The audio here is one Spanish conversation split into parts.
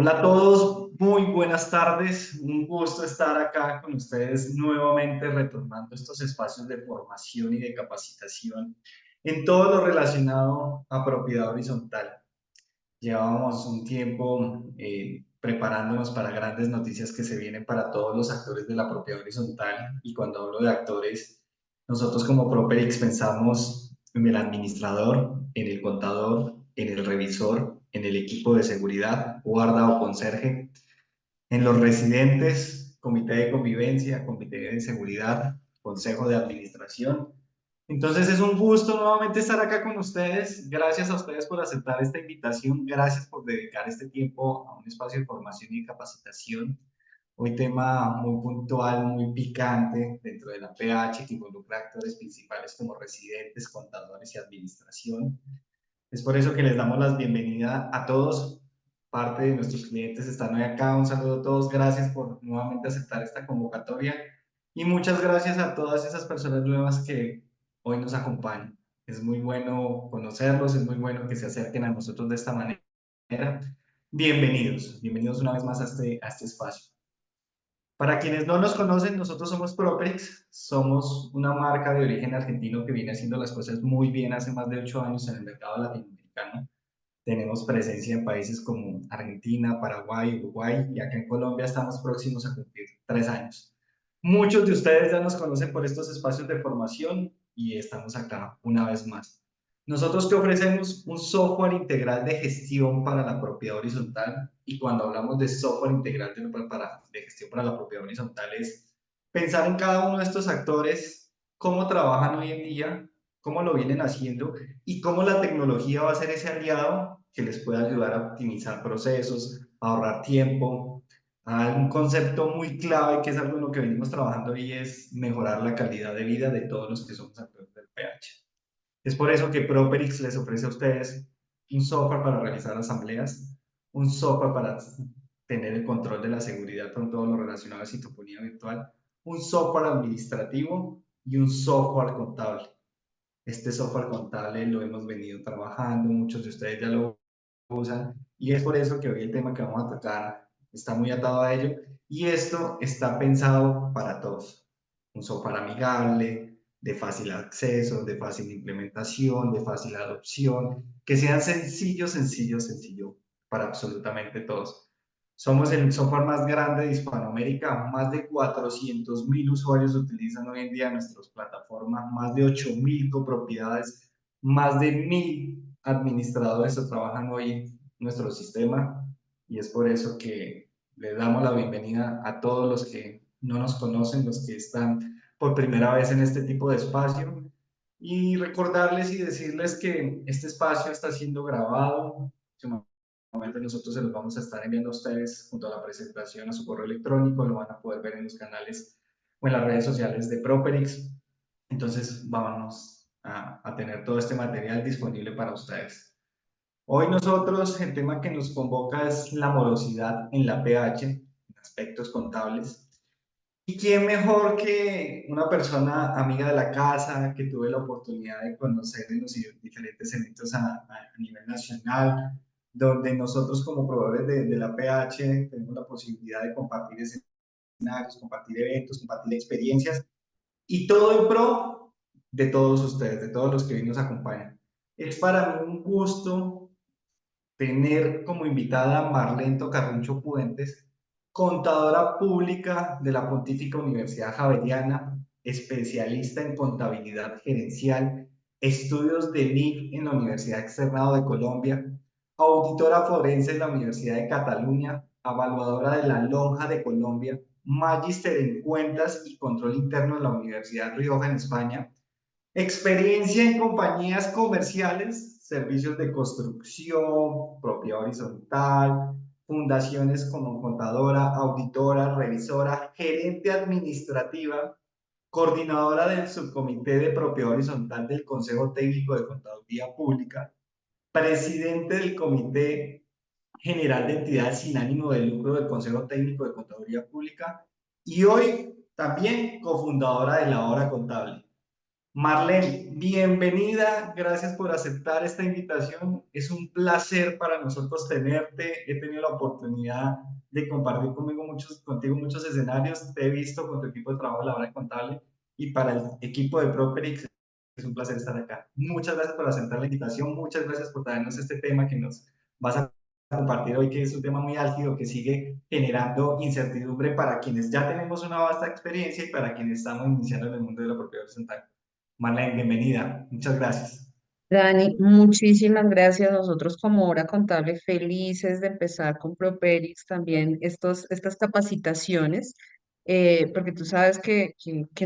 Hola a todos, muy buenas tardes. Un gusto estar acá con ustedes nuevamente retornando estos espacios de formación y de capacitación en todo lo relacionado a propiedad horizontal. Llevábamos un tiempo preparándonos para grandes noticias que se vienen para todos los actores de la propiedad horizontal, y cuando hablo de actores, nosotros como Properix pensamos en el administrador, en el contador, en el revisor, en el equipo de seguridad, guarda o conserje, en los residentes, comité de convivencia, comité de seguridad, consejo de administración. Entonces es un gusto nuevamente estar acá con ustedes. Gracias a ustedes por aceptar esta invitación. Gracias por dedicar este tiempo a un espacio de formación y capacitación. Hoy tema muy puntual, muy picante dentro de la PH, que involucra actores principales como residentes, contadores y administración. Es por eso que les damos la bienvenida a todos. Parte de nuestros clientes están hoy acá. Un saludo a todos. Gracias por nuevamente aceptar esta convocatoria. Y muchas gracias a todas esas personas nuevas que hoy nos acompañan. Es muy bueno conocerlos, es muy bueno que se acerquen a nosotros de esta manera. Bienvenidos, bienvenidos una vez más a este espacio. Para quienes no nos conocen, nosotros somos Propex, somos una marca de origen argentino que viene haciendo las cosas muy bien hace más de 8 años en el mercado latinoamericano. Tenemos presencia en países como Argentina, Paraguay, Uruguay, y acá en Colombia estamos próximos a cumplir 3 años. Muchos de ustedes ya nos conocen por estos espacios de formación y estamos acá una vez más. Nosotros que ofrecemos un software integral de gestión para la propiedad horizontal, y cuando hablamos de software integral de gestión para la propiedad horizontal es pensar en cada uno de estos actores, cómo trabajan hoy en día, cómo lo vienen haciendo y cómo la tecnología va a ser ese aliado que les pueda ayudar a optimizar procesos, a ahorrar tiempo. Un concepto muy clave que es algo en lo que venimos trabajando y es mejorar la calidad de vida de todos los que somos actores del PH. Es por eso que Properix les ofrece a ustedes un software para realizar asambleas, un software para tener el control de la seguridad con todo lo relacionado a citofonía virtual, un software administrativo y un software contable. Este software contable lo hemos venido trabajando, muchos de ustedes ya lo usan, y es por eso que hoy el tema que vamos a tocar está muy atado a ello, y esto está pensado para todos. Un software amigable, de fácil acceso, de fácil implementación, de fácil adopción, que sean sencillo para absolutamente todos. Somos el software más grande de Hispanoamérica, más de 400.000 usuarios utilizan hoy en día nuestras plataformas, más de 8.000 copropiedades, más de 1.000 administradores que trabajan hoy en nuestro sistema, y es por eso que le damos la bienvenida a todos los que no nos conocen, los que están por primera vez en este tipo de espacio, y recordarles y decirles que este espacio está siendo grabado. Nosotros se los vamos a estar enviando a ustedes junto a la presentación a su correo electrónico, lo van a poder ver en los canales o en las redes sociales de Properix. Entonces vamos a tener todo este material disponible para ustedes. Hoy nosotros el tema que nos convoca es la morosidad en la PH, en aspectos contables. ¿Y quién mejor que una persona amiga de la casa que tuve la oportunidad de conocer en los diferentes eventos a nivel nacional, donde nosotros como proveedores de la PH tenemos la posibilidad de compartir escenarios, compartir eventos, compartir experiencias, y todo en pro de todos ustedes, de todos los que hoy nos acompañan? Es para mí un gusto tener como invitada a Marlene Carruncho Puentes, contadora pública de la Pontífica Universidad Javeriana, especialista en contabilidad gerencial, estudios de NIF en la Universidad Externado de Colombia, auditora forense en la Universidad de Cataluña, evaluadora de la Lonja de Colombia, magíster en cuentas y control interno en la Universidad Rioja en España, experiencia en compañías comerciales, servicios de construcción, propiedad horizontal, fundaciones como contadora, auditora, revisora, gerente administrativa, coordinadora del subcomité de propiedad horizontal del Consejo Técnico de Contaduría Pública, presidente del Comité General de Entidades sin ánimo de lucro del Consejo Técnico de Contaduría Pública, y hoy también cofundadora de La Hora Contable. Marlene, bienvenida, gracias por aceptar esta invitación. Es un placer para nosotros tenerte. He tenido la oportunidad de compartir contigo muchos escenarios. Te he visto con tu equipo de trabajo de la hora contable y para el equipo de Properix es un placer estar acá. Muchas gracias por aceptar la invitación, muchas gracias por traernos este tema que nos vas a compartir hoy, que es un tema muy álgido que sigue generando incertidumbre para quienes ya tenemos una vasta experiencia y para quienes estamos iniciando en el mundo de la propiedad horizontal. Marlene, bienvenida. Muchas gracias. Dani, muchísimas gracias. Nosotros como hora contable felices de empezar con Properix también estas capacitaciones, porque tú sabes que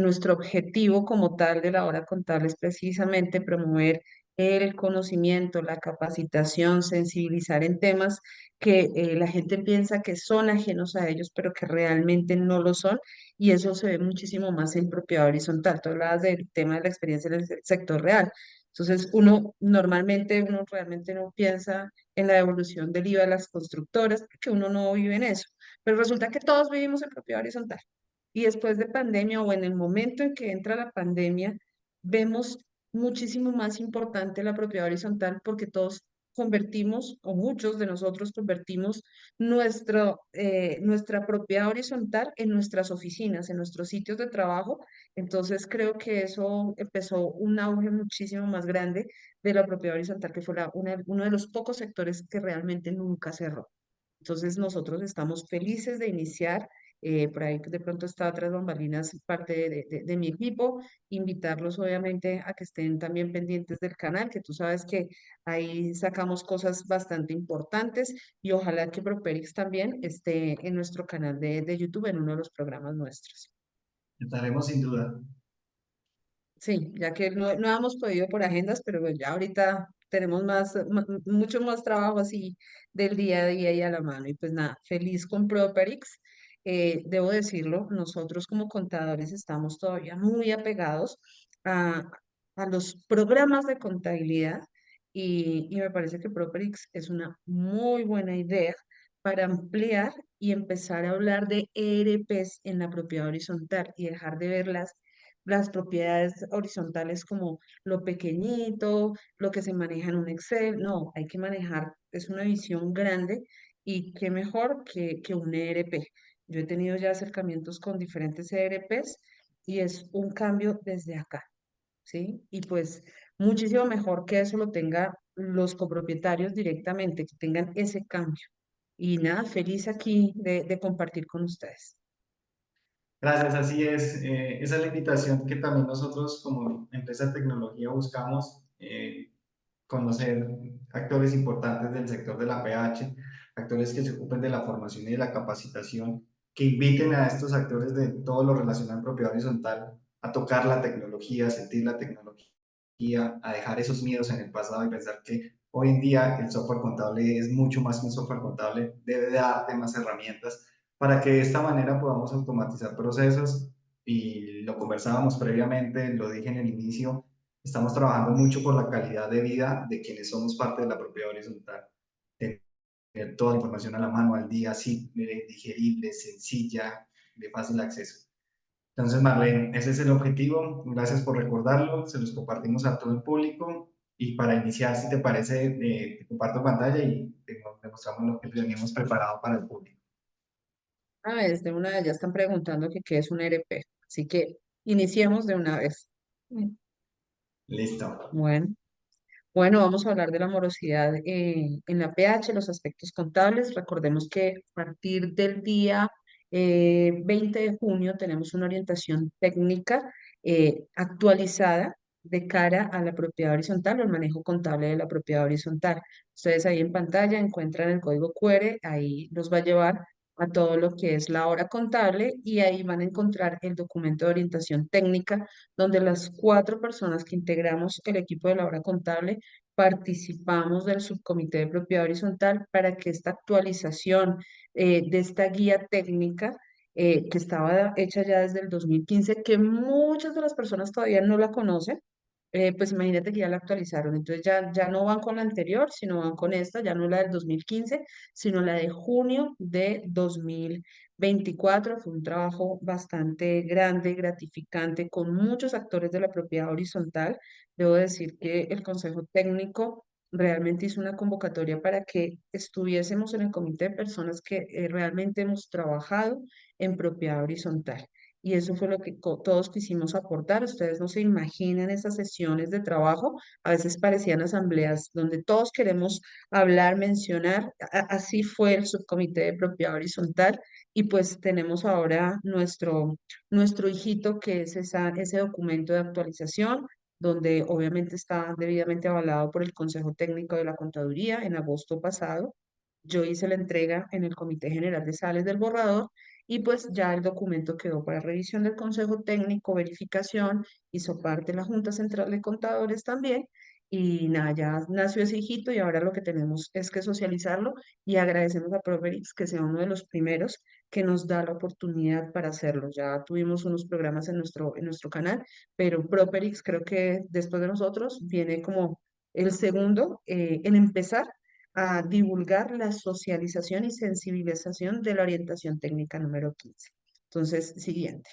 nuestro objetivo como tal de la hora contable es precisamente promover el conocimiento, la capacitación, sensibilizar en temas que la gente piensa que son ajenos a ellos, pero que realmente no lo son, y eso se ve muchísimo más en propiedad horizontal. Tú hablabas del tema de la experiencia en el sector real. Entonces, uno realmente no piensa en la evolución del IVA de las constructoras, porque uno no vive en eso. Pero resulta que todos vivimos en propiedad horizontal. Y después de pandemia o en el momento en que entra la pandemia, vemos muchísimo más importante la propiedad horizontal porque todos convertimos, o muchos de nosotros convertimos nuestra propiedad horizontal en nuestras oficinas, en nuestros sitios de trabajo. Entonces creo que eso empezó un auge muchísimo más grande de la propiedad horizontal, que fue uno de los pocos sectores que realmente nunca cerró. Entonces nosotros estamos felices de iniciar. Por ahí de pronto está tras bambalinas parte de mi equipo, invitarlos obviamente a que estén también pendientes del canal, que tú sabes que ahí sacamos cosas bastante importantes y ojalá que Properix también esté en nuestro canal de YouTube en uno de los programas nuestros. Estaremos sin duda. Sí, ya que no hemos podido por agendas, pero bueno, ya ahorita tenemos mucho más trabajo así del día a día y a la mano. Y pues nada, feliz con Properix. Debo decirlo, nosotros como contadores estamos todavía muy apegados a, a los programas de contabilidad y me parece que Properix es una muy buena idea para ampliar y empezar a hablar de ERPs en la propiedad horizontal y dejar de verlas las propiedades horizontales como lo pequeñito, lo que se maneja en un Excel. No, hay que manejar, es una visión grande y qué mejor que un ERP. Yo he tenido ya acercamientos con diferentes ERPs y es un cambio desde acá, ¿sí? Y pues muchísimo mejor que eso lo tenga los copropietarios directamente, que tengan ese cambio. Y nada, feliz aquí de compartir con ustedes. Gracias, así es. Esa es la invitación que también nosotros como empresa de tecnología buscamos, conocer actores importantes del sector de la PH, actores que se ocupen de la formación y de la capacitación, que inviten a estos actores de todo lo relacionado en propiedad horizontal a tocar la tecnología, a sentir la tecnología, a dejar esos miedos en el pasado y pensar que hoy en día el software contable es mucho más que un software contable, debe darte más herramientas para que de esta manera podamos automatizar procesos y lo conversábamos previamente, lo dije en el inicio, estamos trabajando mucho por la calidad de vida de quienes somos parte de la propiedad horizontal. Tener toda la información a la mano al día, simple, digerible, sencilla, de fácil acceso. Entonces, Marlene, ese es el objetivo. Gracias por recordarlo. Se los compartimos a todo el público. Y para iniciar, si te parece, te comparto pantalla y te demostramos lo que tenemos preparado para el público. Ah, de una de ellas están preguntando que qué es un ERP. Así que iniciemos de una vez. Listo. Bueno, bueno, vamos a hablar de la morosidad en la PH, los aspectos contables. Recordemos que a partir del día 20 de junio tenemos una orientación técnica actualizada de cara a la propiedad horizontal o el manejo contable de la propiedad horizontal. Ustedes ahí en pantalla encuentran el código QR, ahí los va a llevar a todo lo que es la hora contable y ahí van a encontrar el documento de orientación técnica donde las cuatro personas que integramos el equipo de la hora contable participamos del subcomité de propiedad horizontal para que esta actualización de esta guía técnica que estaba hecha ya desde el 2015, que muchas de las personas todavía no la conocen, pues imagínate que ya la actualizaron, entonces ya no van con la anterior, sino van con esta, ya no la del 2015, sino la de junio de 2024. Fue un trabajo bastante grande, gratificante, con muchos actores de la propiedad horizontal. Debo decir que el Consejo Técnico realmente hizo una convocatoria para que estuviésemos en el comité de personas que realmente hemos trabajado en propiedad horizontal. Y eso fue lo que todos quisimos aportar. Ustedes no se imaginan esas sesiones de trabajo, a veces parecían asambleas donde todos queremos hablar, mencionar. Así fue el subcomité de propiedad horizontal y pues tenemos ahora nuestro hijito que es ese documento de actualización donde obviamente está debidamente avalado por el Consejo Técnico de la Contaduría en agosto pasado. Yo hice la entrega en el Comité General de Sales del borrador y pues ya el documento quedó para revisión del Consejo Técnico, verificación, hizo parte de la Junta Central de Contadores también. Y nada, ya nació ese hijito y ahora lo que tenemos es que socializarlo y agradecemos a Proverix que sea uno de los primeros que nos da la oportunidad para hacerlo. Ya tuvimos unos programas en nuestro canal, pero Properix creo que después de nosotros viene como el segundo en empezar a divulgar la socialización y sensibilización de la orientación técnica número 15. Entonces, siguiente.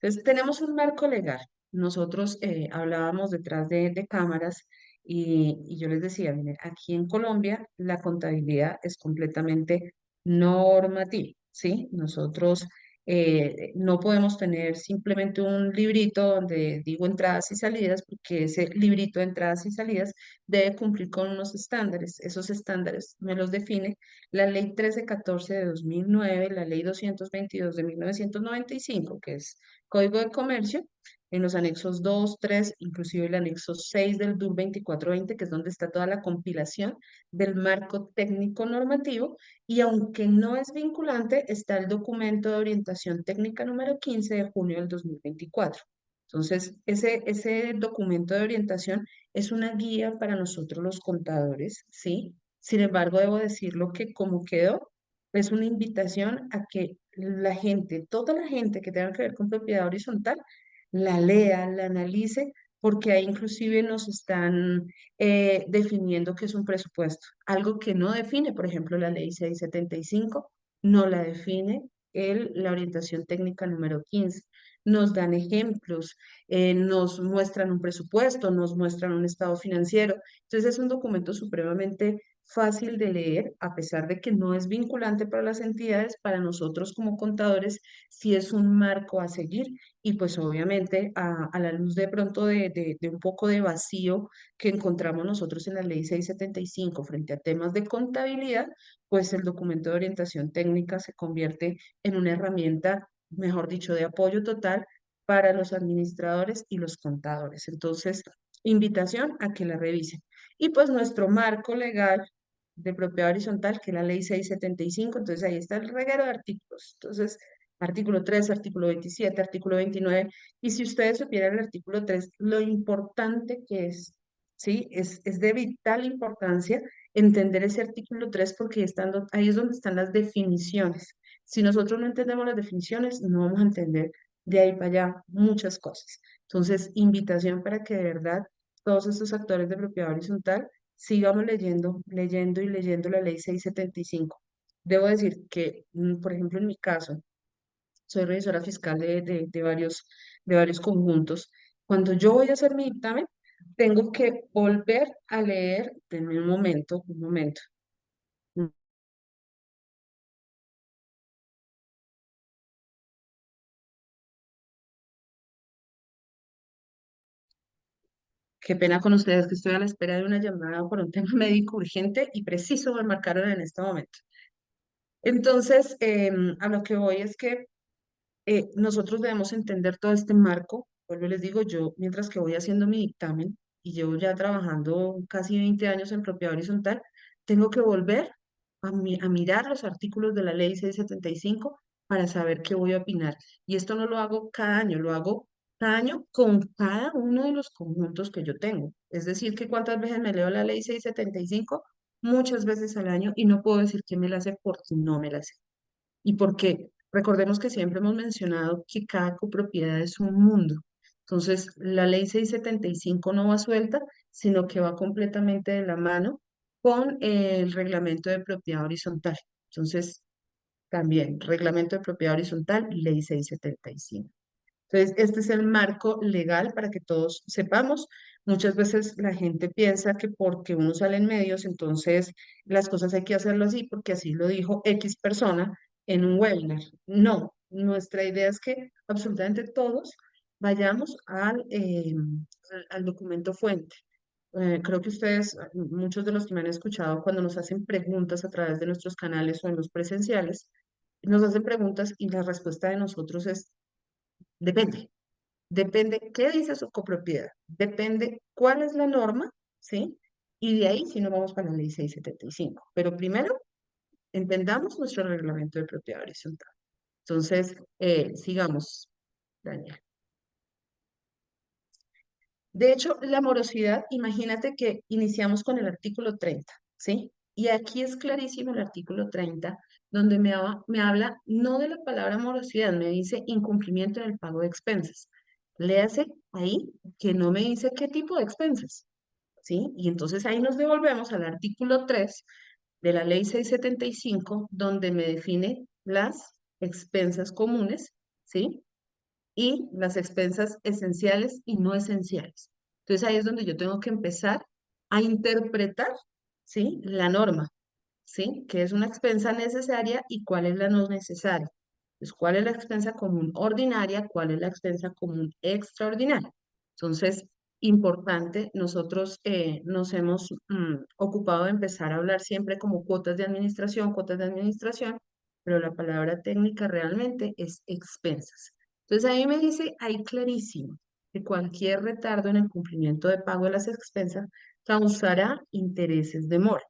Entonces, tenemos un marco legal. Nosotros hablábamos detrás de cámaras y yo les decía, miren, aquí en Colombia la contabilidad es completamente normativa, ¿sí? Nosotros no podemos tener simplemente un librito donde digo entradas y salidas, porque ese librito de entradas y salidas debe cumplir con unos estándares. Esos estándares me los define la Ley 1314 de 2009, la Ley 222 de 1995, que es Código de Comercio, en los anexos 2, 3, inclusive el anexo 6 del DUR 2420, que es donde está toda la compilación del marco técnico normativo, y aunque no es vinculante, está el documento de orientación técnica número 15 de junio del 2024. Entonces, ese documento de orientación es una guía para nosotros los contadores, ¿sí? Sin embargo, debo decirlo que como quedó, es una invitación a que la gente, toda la gente que tenga que ver con propiedad horizontal, la lea, la analice, porque ahí inclusive nos están definiendo qué es un presupuesto. Algo que no define, por ejemplo, la ley 675, no la define la orientación técnica número 15. Nos dan ejemplos, nos muestran un presupuesto, nos muestran un estado financiero. Entonces es un documento supremamente fácil de leer, a pesar de que no es vinculante para las entidades, para nosotros como contadores sí es un marco a seguir y pues obviamente a la luz de pronto de un poco de vacío que encontramos nosotros en la ley 675 frente a temas de contabilidad, pues el documento de orientación técnica se convierte en una herramienta, mejor dicho, de apoyo total para los administradores y los contadores. Entonces, invitación a que la revisen. Y pues nuestro marco legal de propiedad horizontal, que es la ley 675, entonces ahí está el reguero de artículos. Entonces, artículo 3, artículo 27, artículo 29, y si ustedes supieran el artículo 3, lo importante que es, ¿sí? Es de vital importancia entender ese artículo 3 porque ahí es donde están las definiciones. Si nosotros no entendemos las definiciones, no vamos a entender de ahí para allá muchas cosas. Entonces, invitación para que de verdad todos estos actores de propiedad horizontal sigamos leyendo, leyendo y leyendo la ley 675. Debo decir que, por ejemplo, en mi caso, soy revisora fiscal de varios conjuntos. Cuando yo voy a hacer mi dictamen, tengo que volver a leer, denme un momento. Qué pena con ustedes que estoy a la espera de una llamada por un tema médico urgente y preciso me marcaron en este momento. Entonces, a lo que voy es que nosotros debemos entender todo este marco. Vuelvo y les digo, yo mientras que voy haciendo mi dictamen y llevo ya trabajando casi 20 años en propiedad horizontal, tengo que volver a mirar los artículos de la ley 675 para saber qué voy a opinar. Y esto no lo hago cada año, lo hago cada año con cada uno de los conjuntos que yo tengo. Es decir, que cuántas veces me leo la ley 675, muchas veces al año, y no puedo decir que me la sé porque no me la sé. ¿Y por qué? Recordemos que siempre hemos mencionado que cada copropiedad es un mundo. Entonces, la ley 675 no va suelta, sino que va completamente de la mano con el reglamento de propiedad horizontal. Entonces, también, reglamento de propiedad horizontal, ley 675. Entonces, este es el marco legal para que todos sepamos. Muchas veces la gente piensa que porque uno sale en medios, entonces las cosas hay que hacerlo así, porque así lo dijo X persona en un webinar. No, nuestra idea es que absolutamente todos vayamos al documento fuente. Creo que ustedes, muchos de los que me han escuchado, cuando nos hacen preguntas a través de nuestros canales o en los presenciales, nos hacen preguntas y la respuesta de nosotros es, depende. Depende qué dice su copropiedad, depende cuál es la norma, ¿sí? Y de ahí si nos vamos para la ley 675. Pero primero, entendamos nuestro reglamento de propiedad horizontal. Entonces, sigamos, Daniel. De hecho, la morosidad, imagínate que iniciamos con el artículo 30, ¿sí? Y aquí es clarísimo el artículo 30, donde me habla no de la palabra morosidad, me dice incumplimiento en el pago de expensas. Léase ahí que no me dice qué tipo de expensas, ¿sí? Y entonces ahí nos devolvemos al artículo 3 de la ley 675, donde me define las expensas comunes, ¿sí? Y las expensas esenciales y no esenciales. Entonces ahí es donde yo tengo que empezar a interpretar, ¿sí? La norma, ¿sí? ¿Qué es una expensa necesaria y cuál es la no necesaria? Pues, ¿cuál es la expensa común ordinaria? ¿Cuál es la expensa común extraordinaria? Entonces, importante, nosotros nos hemos ocupado de empezar a hablar siempre como cuotas de administración, pero la palabra técnica realmente es expensas. Entonces, ahí me dice, ahí clarísimo, que cualquier retardo en el cumplimiento de pago de las expensas causará intereses de mora.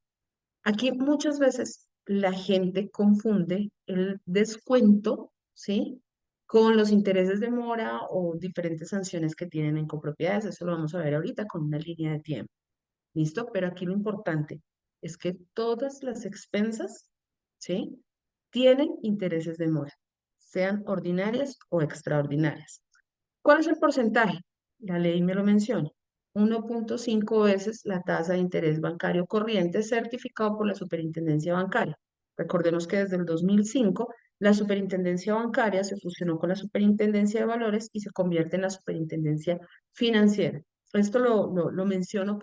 Aquí muchas veces la gente confunde el descuento, ¿sí? Con los intereses de mora o diferentes sanciones que tienen en copropiedades. Eso lo vamos a ver ahorita con una línea de tiempo. ¿Listo? Pero aquí lo importante es que todas las expensas, ¿sí? Tienen intereses de mora, sean ordinarias o extraordinarias. ¿Cuál es el porcentaje? La ley me lo menciona. 1.5 veces la tasa de interés bancario corriente certificado por la Superintendencia Bancaria. Recordemos que desde el 2005 la Superintendencia Bancaria se fusionó con la Superintendencia de Valores y se convierte en la Superintendencia Financiera. Esto lo menciono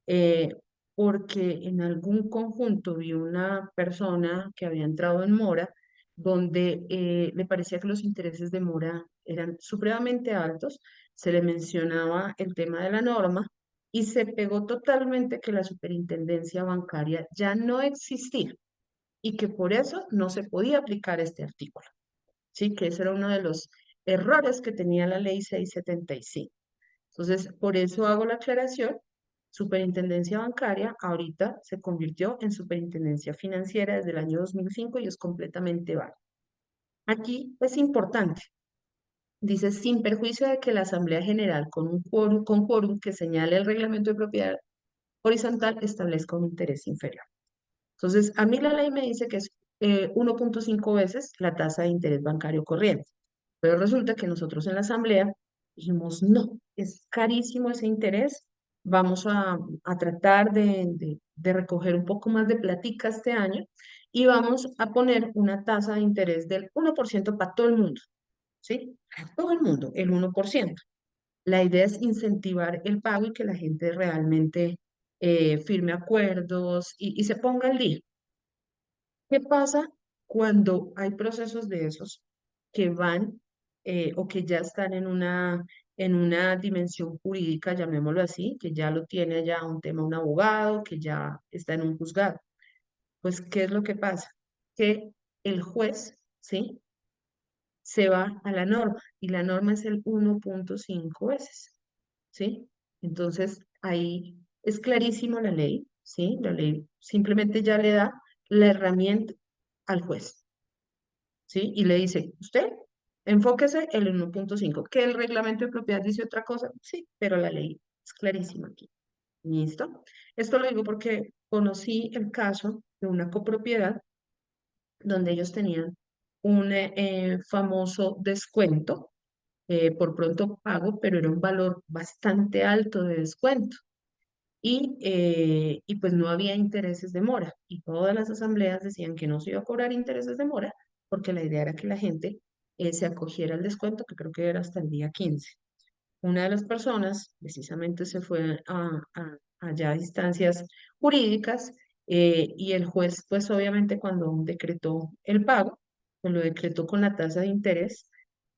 eh, porque en algún conjunto vi una persona que había entrado en mora donde le parecía que los intereses de mora eran supremamente altos, se le mencionaba el tema de la norma y se pegó totalmente que la superintendencia bancaria ya no existía y que por eso no se podía aplicar este artículo. Sí, que ese era uno de los errores que tenía la ley 675. Entonces, por eso hago la aclaración. Superintendencia bancaria ahorita se convirtió en superintendencia financiera desde el año 2005 y es completamente válida. Aquí es importante. Dice, sin perjuicio de que la Asamblea General con quórum que señale el reglamento de propiedad horizontal establezca un interés inferior. Entonces, a mí la ley me dice que es 1.5 veces la tasa de interés bancario corriente. Pero resulta que nosotros en la Asamblea dijimos, no, es carísimo ese interés, vamos a tratar de recoger un poco más de platica este año y vamos a poner una tasa de interés del 1% para todo el mundo. ¿Sí? A todo el mundo, el 1%. La idea es incentivar el pago y que la gente realmente firme acuerdos y se ponga al día. ¿Qué pasa cuando hay procesos de esos que van o que ya están en una dimensión jurídica, llamémoslo así, que ya lo tiene ya un tema un abogado, que ya está en un juzgado? Pues, ¿qué es lo que pasa? Que el juez, ¿sí? Se va a la norma y la norma es el 1.5 veces, ¿sí? Entonces, ahí es clarísimo la ley, ¿sí? La ley simplemente ya le da la herramienta al juez, ¿sí? Y le dice, usted enfóquese en el 1.5, que el reglamento de propiedad dice otra cosa, sí, pero la ley es clarísima aquí. ¿Listo? Esto lo digo porque conocí el caso de una copropiedad donde ellos tenían un famoso descuento por pronto pago, pero era un valor bastante alto de descuento. Y pues no había intereses de mora. Y todas las asambleas decían que no se iba a cobrar intereses de mora, porque la idea era que la gente se acogiera al descuento, que creo que era hasta el día 15. Una de las personas precisamente se fue allá a instancias jurídicas y el juez, pues obviamente cuando decretó el pago, pues lo decretó con la tasa de interés.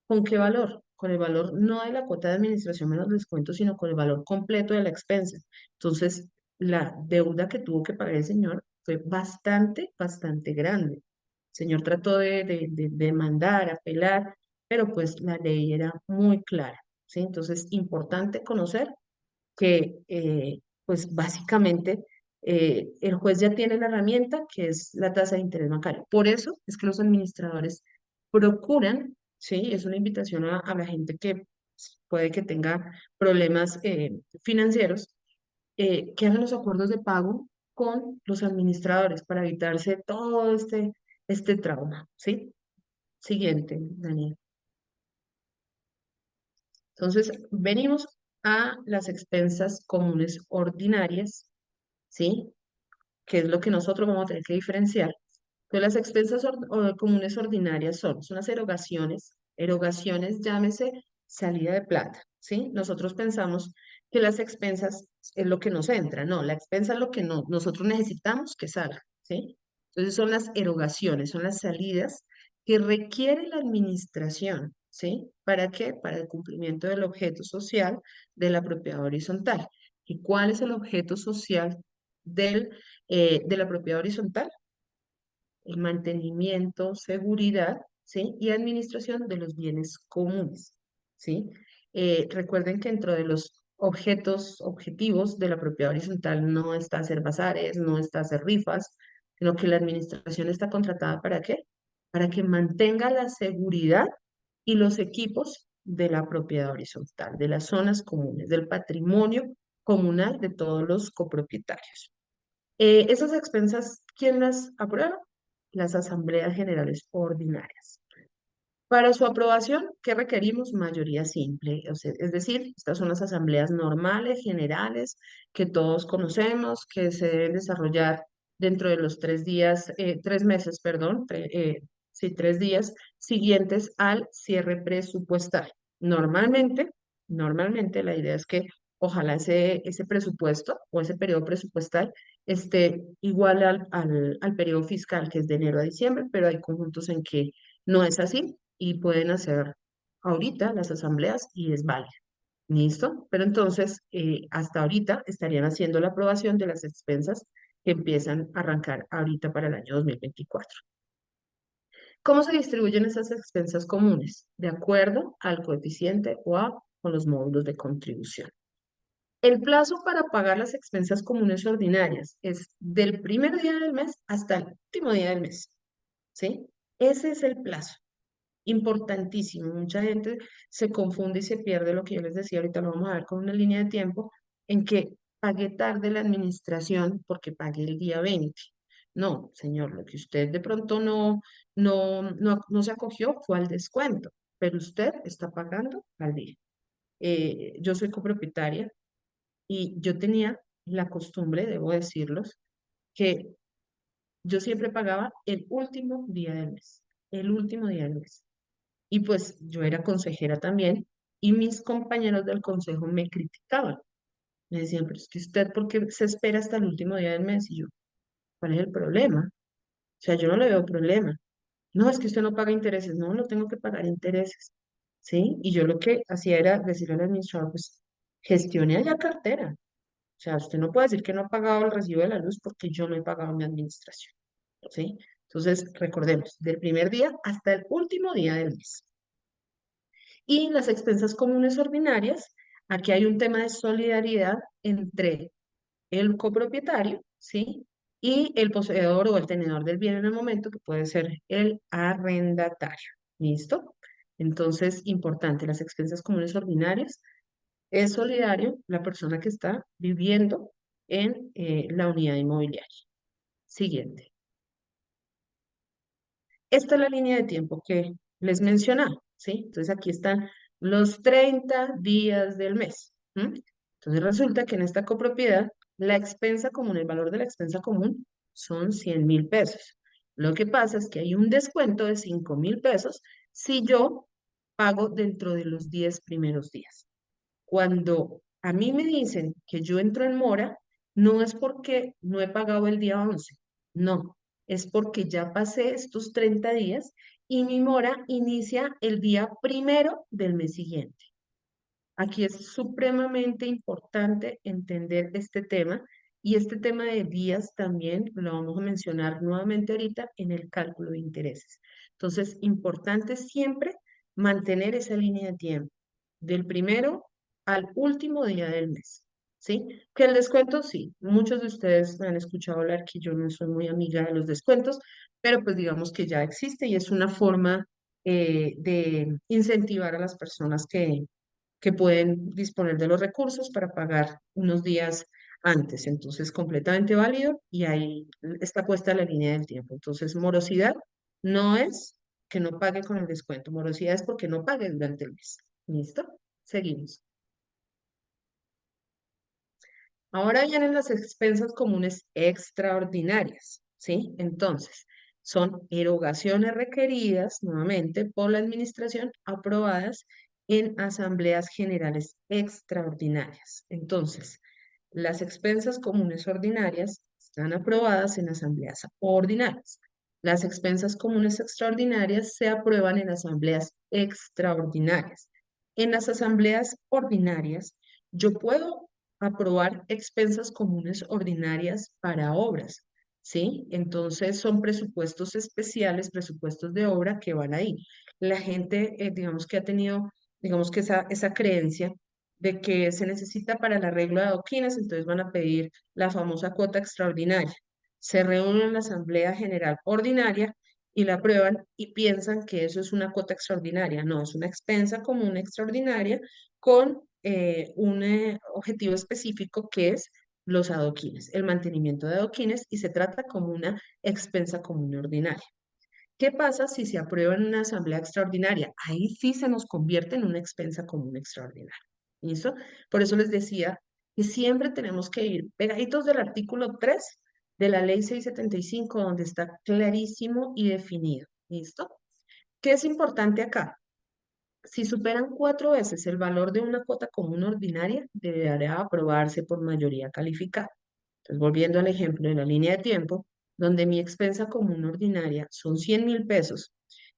¿Con qué valor? Con el valor no de la cuota de administración menos descuento, sino con el valor completo de la expensa. Entonces, la deuda que tuvo que pagar el señor fue bastante, bastante grande. El señor trató de demandar, apelar, pero pues la ley era muy clara, ¿sí? Entonces, importante conocer que, pues básicamente, el juez ya tiene la herramienta que es la tasa de interés bancario. Por eso es que los administradores procuran, ¿sí? Es una invitación a la gente que puede que tenga problemas financieros, que hagan los acuerdos de pago con los administradores para evitarse todo este trauma, ¿sí? Siguiente, Daniel. Entonces, venimos a las expensas comunes ordinarias, ¿sí? Que es lo que nosotros vamos a tener que diferenciar. Entonces, las expensas comunes ordinarias son unas erogaciones, llámese salida de plata, ¿sí? Nosotros pensamos que las expensas es lo que nos entra, no, la expensa es lo que no, nosotros necesitamos que salga, ¿sí? Entonces son las erogaciones, son las salidas que requiere la administración, ¿sí? ¿Para qué? Para el cumplimiento del objeto social de la propiedad horizontal. ¿Y cuál es el objeto social de la propiedad horizontal? El mantenimiento, seguridad, ¿sí? Y administración de los bienes comunes, ¿sí? Recuerden que dentro de los objetivos de la propiedad horizontal no está hacer bazares, no está hacer rifas, sino que la administración está contratada ¿para qué? Para que mantenga la seguridad y los equipos de la propiedad horizontal, de las zonas comunes, del patrimonio comunal de todos los copropietarios. Esas expensas, ¿quién las aprueba? Las asambleas generales ordinarias. Para su aprobación, ¿qué requerimos? Mayoría simple, o sea, es decir, estas son las asambleas normales, generales, que todos conocemos, que se deben desarrollar dentro de los 3 días, 3 meses, perdón, sí, 3 días siguientes al cierre presupuestal. Normalmente, normalmente la idea es que ojalá ese presupuesto o ese periodo presupuestal esté igual al periodo fiscal, que es de enero a diciembre, pero hay conjuntos en que no es así y pueden hacer ahorita las asambleas y es válido. ¿Listo? Pero entonces, hasta ahorita estarían haciendo la aprobación de las expensas que empiezan a arrancar ahorita para el año 2024. ¿Cómo se distribuyen esas expensas comunes? De acuerdo al coeficiente o con los módulos de contribución. El plazo para pagar las expensas comunes ordinarias es del primer día del mes hasta el último día del mes, ¿sí? Ese es el plazo. Importantísimo. Mucha gente se confunde y se pierde lo que yo les decía, ahorita lo vamos a ver con una línea de tiempo, en que pagué tarde la administración porque pagué el día 20. No, señor, lo que usted de pronto no se acogió fue al descuento, pero usted está pagando al día. Yo soy copropietaria y yo tenía la costumbre, debo decirlos, que yo siempre pagaba el último día del mes, el último día del mes. Y pues yo era consejera también y mis compañeros del consejo me criticaban. Me decían, pero es que usted, ¿por qué se espera hasta el último día del mes? Y yo, ¿cuál es el problema? O sea, yo no le veo problema. No, es que usted no paga intereses. No, no tengo que pagar intereses. ¿Sí? Y yo lo que hacía era decirle al administrador, pues, gestione allá cartera. O sea, usted no puede decir que no ha pagado el recibo de la luz porque yo no he pagado mi administración. ¿Sí? Entonces, recordemos, del primer día hasta el último día del mes. Y las expensas comunes ordinarias, aquí hay un tema de solidaridad entre el copropietario, ¿sí? Y el poseedor o el tenedor del bien en el momento, que puede ser el arrendatario. ¿Listo? Entonces, importante, las expensas comunes ordinarias, es solidario la persona que está viviendo en la unidad inmobiliaria. Siguiente. Esta es la línea de tiempo que les mencionaba, ¿sí? Entonces aquí están los 30 días del mes. ¿M? Entonces resulta que en esta copropiedad, la expensa común, el valor de la expensa común son 100.000 pesos. Lo que pasa es que hay un descuento de 5.000 pesos si yo pago dentro de los 10 primeros días. Cuando a mí me dicen que yo entro en mora, no es porque no he pagado el día 11, no, es porque ya pasé estos 30 días y mi mora inicia el día primero del mes siguiente. Aquí es supremamente importante entender este tema y este tema de días también lo vamos a mencionar nuevamente ahorita en el cálculo de intereses. Entonces, importante siempre mantener esa línea de tiempo del primero al último día del mes, ¿sí? Que el descuento, sí, muchos de ustedes me han escuchado hablar que yo no soy muy amiga de los descuentos, pero pues digamos que ya existe y es una forma de incentivar a las personas que pueden disponer de los recursos para pagar unos días antes. Entonces, completamente válido y ahí está puesta la línea del tiempo. Entonces, morosidad no es que no pague con el descuento, morosidad es porque no pague durante el mes. ¿Listo? Seguimos. Ahora vienen las expensas comunes extraordinarias, ¿sí? Entonces, son erogaciones requeridas nuevamente por la administración aprobadas en asambleas generales extraordinarias. Entonces, las expensas comunes ordinarias están aprobadas en asambleas ordinarias. Las expensas comunes extraordinarias se aprueban en asambleas extraordinarias. En las asambleas ordinarias, yo puedo aprobar expensas comunes ordinarias para obras, ¿sí? Entonces son presupuestos especiales, presupuestos de obra que van ahí. La gente, digamos que ha tenido, digamos que esa creencia de que se necesita para el arreglo de adoquines, entonces van a pedir la famosa cuota extraordinaria. Se reúnen en la Asamblea General Ordinaria y la aprueban y piensan que eso es una cuota extraordinaria. No, es una expensa común extraordinaria con un objetivo específico que es los adoquines, el mantenimiento de adoquines y se trata como una expensa común ordinaria. ¿Qué pasa si se aprueba en una asamblea extraordinaria? Ahí sí se nos convierte en una expensa común extraordinaria. ¿Listo? Por eso les decía que siempre tenemos que ir pegaditos del artículo 3 de la ley 675, donde está clarísimo y definido. ¿Listo? ¿Qué es importante acá? Si superan 4 veces el valor de una cuota común ordinaria, deberá aprobarse por mayoría calificada. Entonces, volviendo al ejemplo de la línea de tiempo, donde mi expensa común ordinaria son 100.000 pesos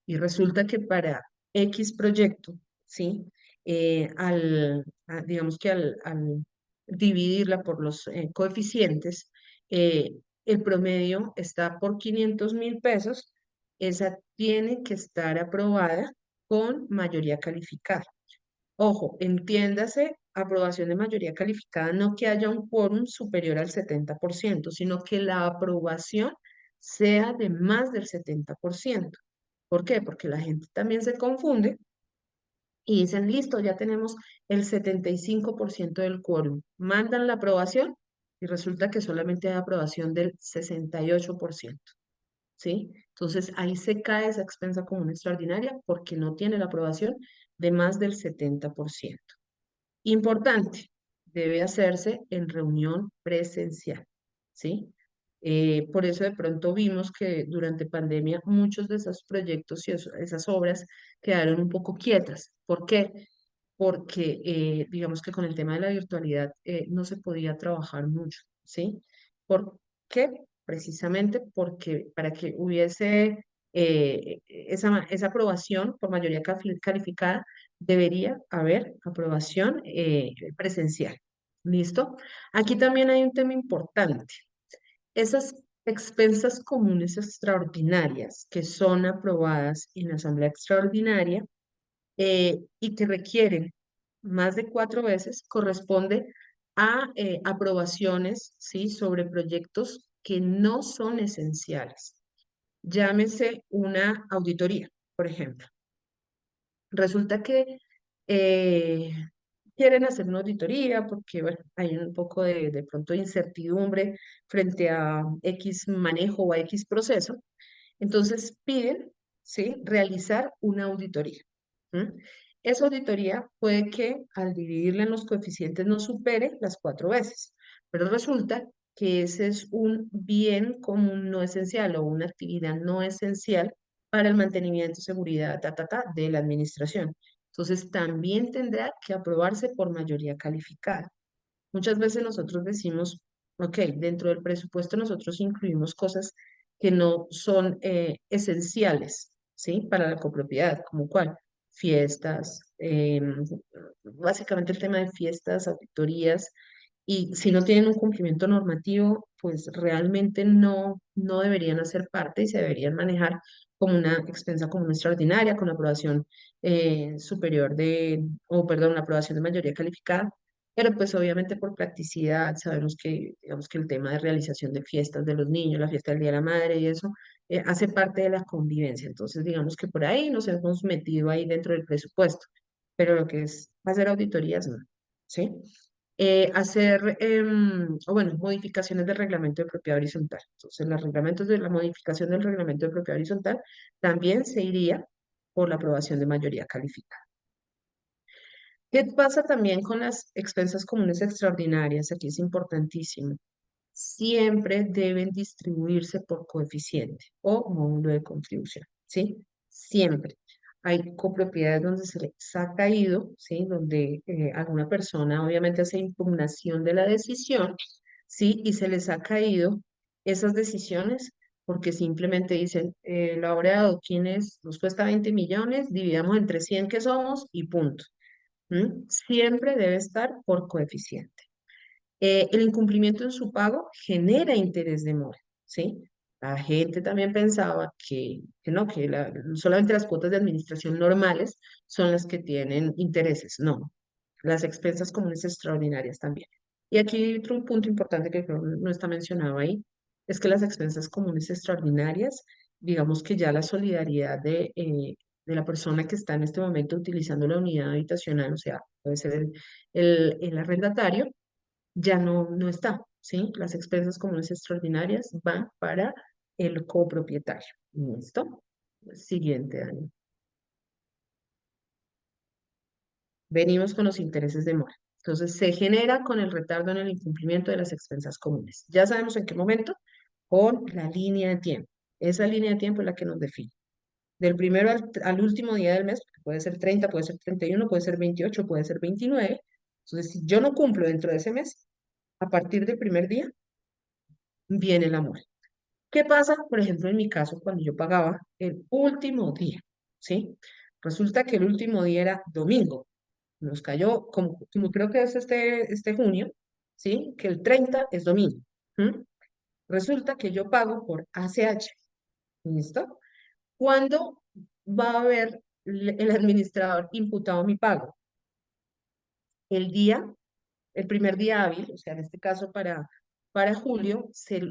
y resulta que para X proyecto, ¿sí? Digamos que al dividirla por los coeficientes, eh, el promedio está por 500.000 pesos, esa tiene que estar aprobada con mayoría calificada. Ojo, entiéndase, aprobación de mayoría calificada, no que haya un quórum superior al 70%, sino que la aprobación sea de más del 70%. ¿Por qué? Porque la gente también se confunde y dicen, listo, ya tenemos el 75% del quórum. Mandan la aprobación y resulta que solamente hay aprobación del 68%. ¿Sí? Entonces ahí se cae esa expensa común extraordinaria porque no tiene la aprobación de más del 70%. Importante, debe hacerse en reunión presencial, ¿sí? Por eso de pronto vimos que durante pandemia muchos de esos proyectos y esas obras quedaron un poco quietas. ¿Por qué? Porque digamos que con el tema de la virtualidad no se podía trabajar mucho, ¿sí? ¿Por qué? Precisamente porque para que hubiese esa aprobación por mayoría calificada, debería haber aprobación presencial. ¿Listo? Aquí también hay un tema importante. Esas expensas comunes extraordinarias que son aprobadas en la asamblea extraordinaria y que requieren más de 4 veces, corresponde a aprobaciones, ¿sí? Sobre proyectos que no son esenciales. Llámese una auditoría, por ejemplo. Resulta que eh, quieren hacer una auditoría porque bueno, hay un poco de pronto incertidumbre frente a X manejo o a X proceso. Entonces piden ¿sí? Realizar una auditoría. ¿M? Esa auditoría puede que al dividirla en los coeficientes no supere las 4 veces, pero resulta que ese es un bien común no esencial o una actividad no esencial para el mantenimiento, seguridad, de la administración. Entonces, también tendrá que aprobarse por mayoría calificada. Muchas veces nosotros decimos, ok, dentro del presupuesto nosotros incluimos cosas que no son esenciales, ¿sí? Para la copropiedad, como cuál, fiestas, básicamente el tema de fiestas, auditorías, y si no tienen un cumplimiento normativo, pues realmente no deberían hacer parte y se deberían manejar como una expensa común extraordinaria, con aprobación superior de, o perdón, una aprobación de mayoría calificada, pero pues obviamente por practicidad sabemos que, digamos que el tema de realización de fiestas de los niños, la fiesta del Día de la Madre y eso, hace parte de la convivencia. Entonces digamos que por ahí nos hemos metido ahí dentro del presupuesto, pero lo que es hacer auditorías, no, ¿sí? Hacer, o bueno, modificaciones del reglamento de propiedad horizontal. Entonces, los reglamentos de la modificación del reglamento de propiedad horizontal también se iría por la aprobación de mayoría calificada. ¿Qué pasa también con las expensas comunes extraordinarias? Aquí es importantísimo. Siempre deben distribuirse por coeficiente o módulo de contribución, ¿sí? Siempre. Hay copropiedades donde se les ha caído, ¿sí? Donde alguna persona obviamente hace impugnación de la decisión, ¿sí? Y se les ha caído esas decisiones porque simplemente dicen, la obra de adoquines nos cuesta 20 millones, dividamos entre 100 que somos y punto. ¿M? Siempre debe estar por coeficiente. El incumplimiento en su pago genera interés de mora, ¿sí? La gente también pensaba que no, que solamente las cuotas de administración normales son las que tienen intereses. No, las expensas comunes extraordinarias también. Y aquí otro punto importante que creo no está mencionado ahí, es que las expensas comunes extraordinarias, digamos que ya la solidaridad de la persona que está en este momento utilizando la unidad habitacional, o sea, puede ser el arrendatario, ya no está, ¿sí? Las expensas comunes extraordinarias van para el copropietario. ¿Listo? Siguiente año. Venimos con los intereses de mora. Entonces, se genera con el retardo en el incumplimiento de las expensas comunes. Ya sabemos en qué momento, con la línea de tiempo. Esa línea de tiempo es la que nos define. Del primero al último día del mes, puede ser 30, puede ser 31, puede ser 28, puede ser 29. Entonces, si yo no cumplo dentro de ese mes, a partir del primer día, viene la mora. ¿Qué pasa, por ejemplo, en mi caso, cuando yo pagaba el último día? ¿Sí? Resulta que el último día era domingo. Nos cayó, como creo que es este junio, ¿sí? Que el 30 es domingo. ¿M? Resulta que yo pago por ACH. ¿Listo? ¿Cuándo va a haber el administrador imputado mi pago? El día, el primer día hábil, o sea, en este caso para julio, él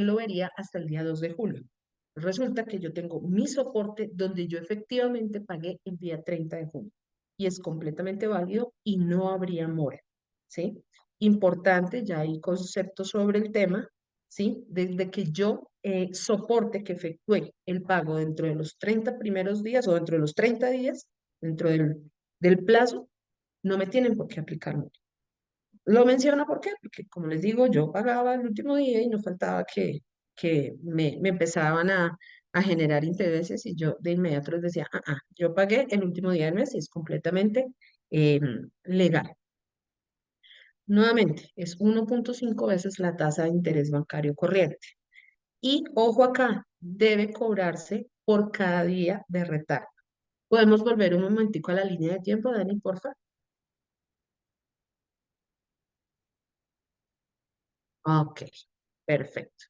lo vería hasta el día 2 de julio. Resulta que yo tengo mi soporte donde yo efectivamente pagué el día 30 de junio y es completamente válido y no habría mora, ¿sí? Importante, ya hay conceptos sobre el tema, ¿sí? Desde que yo soporte que efectúe el pago dentro de los 30 primeros días o dentro de los 30 días, dentro del plazo, no me tienen por qué aplicar mora. Lo menciono ¿por qué? Porque, como les digo, yo pagaba el último día y no faltaba que me empezaban a generar intereses y yo de inmediato les decía, yo pagué el último día del mes y es completamente eh, legal. Nuevamente, es 1.5 veces la tasa de interés bancario corriente. Y ojo acá, debe cobrarse por cada día de retardo. ¿Podemos volver un momentico a la línea de tiempo, Dani, porfa? Ok, perfecto.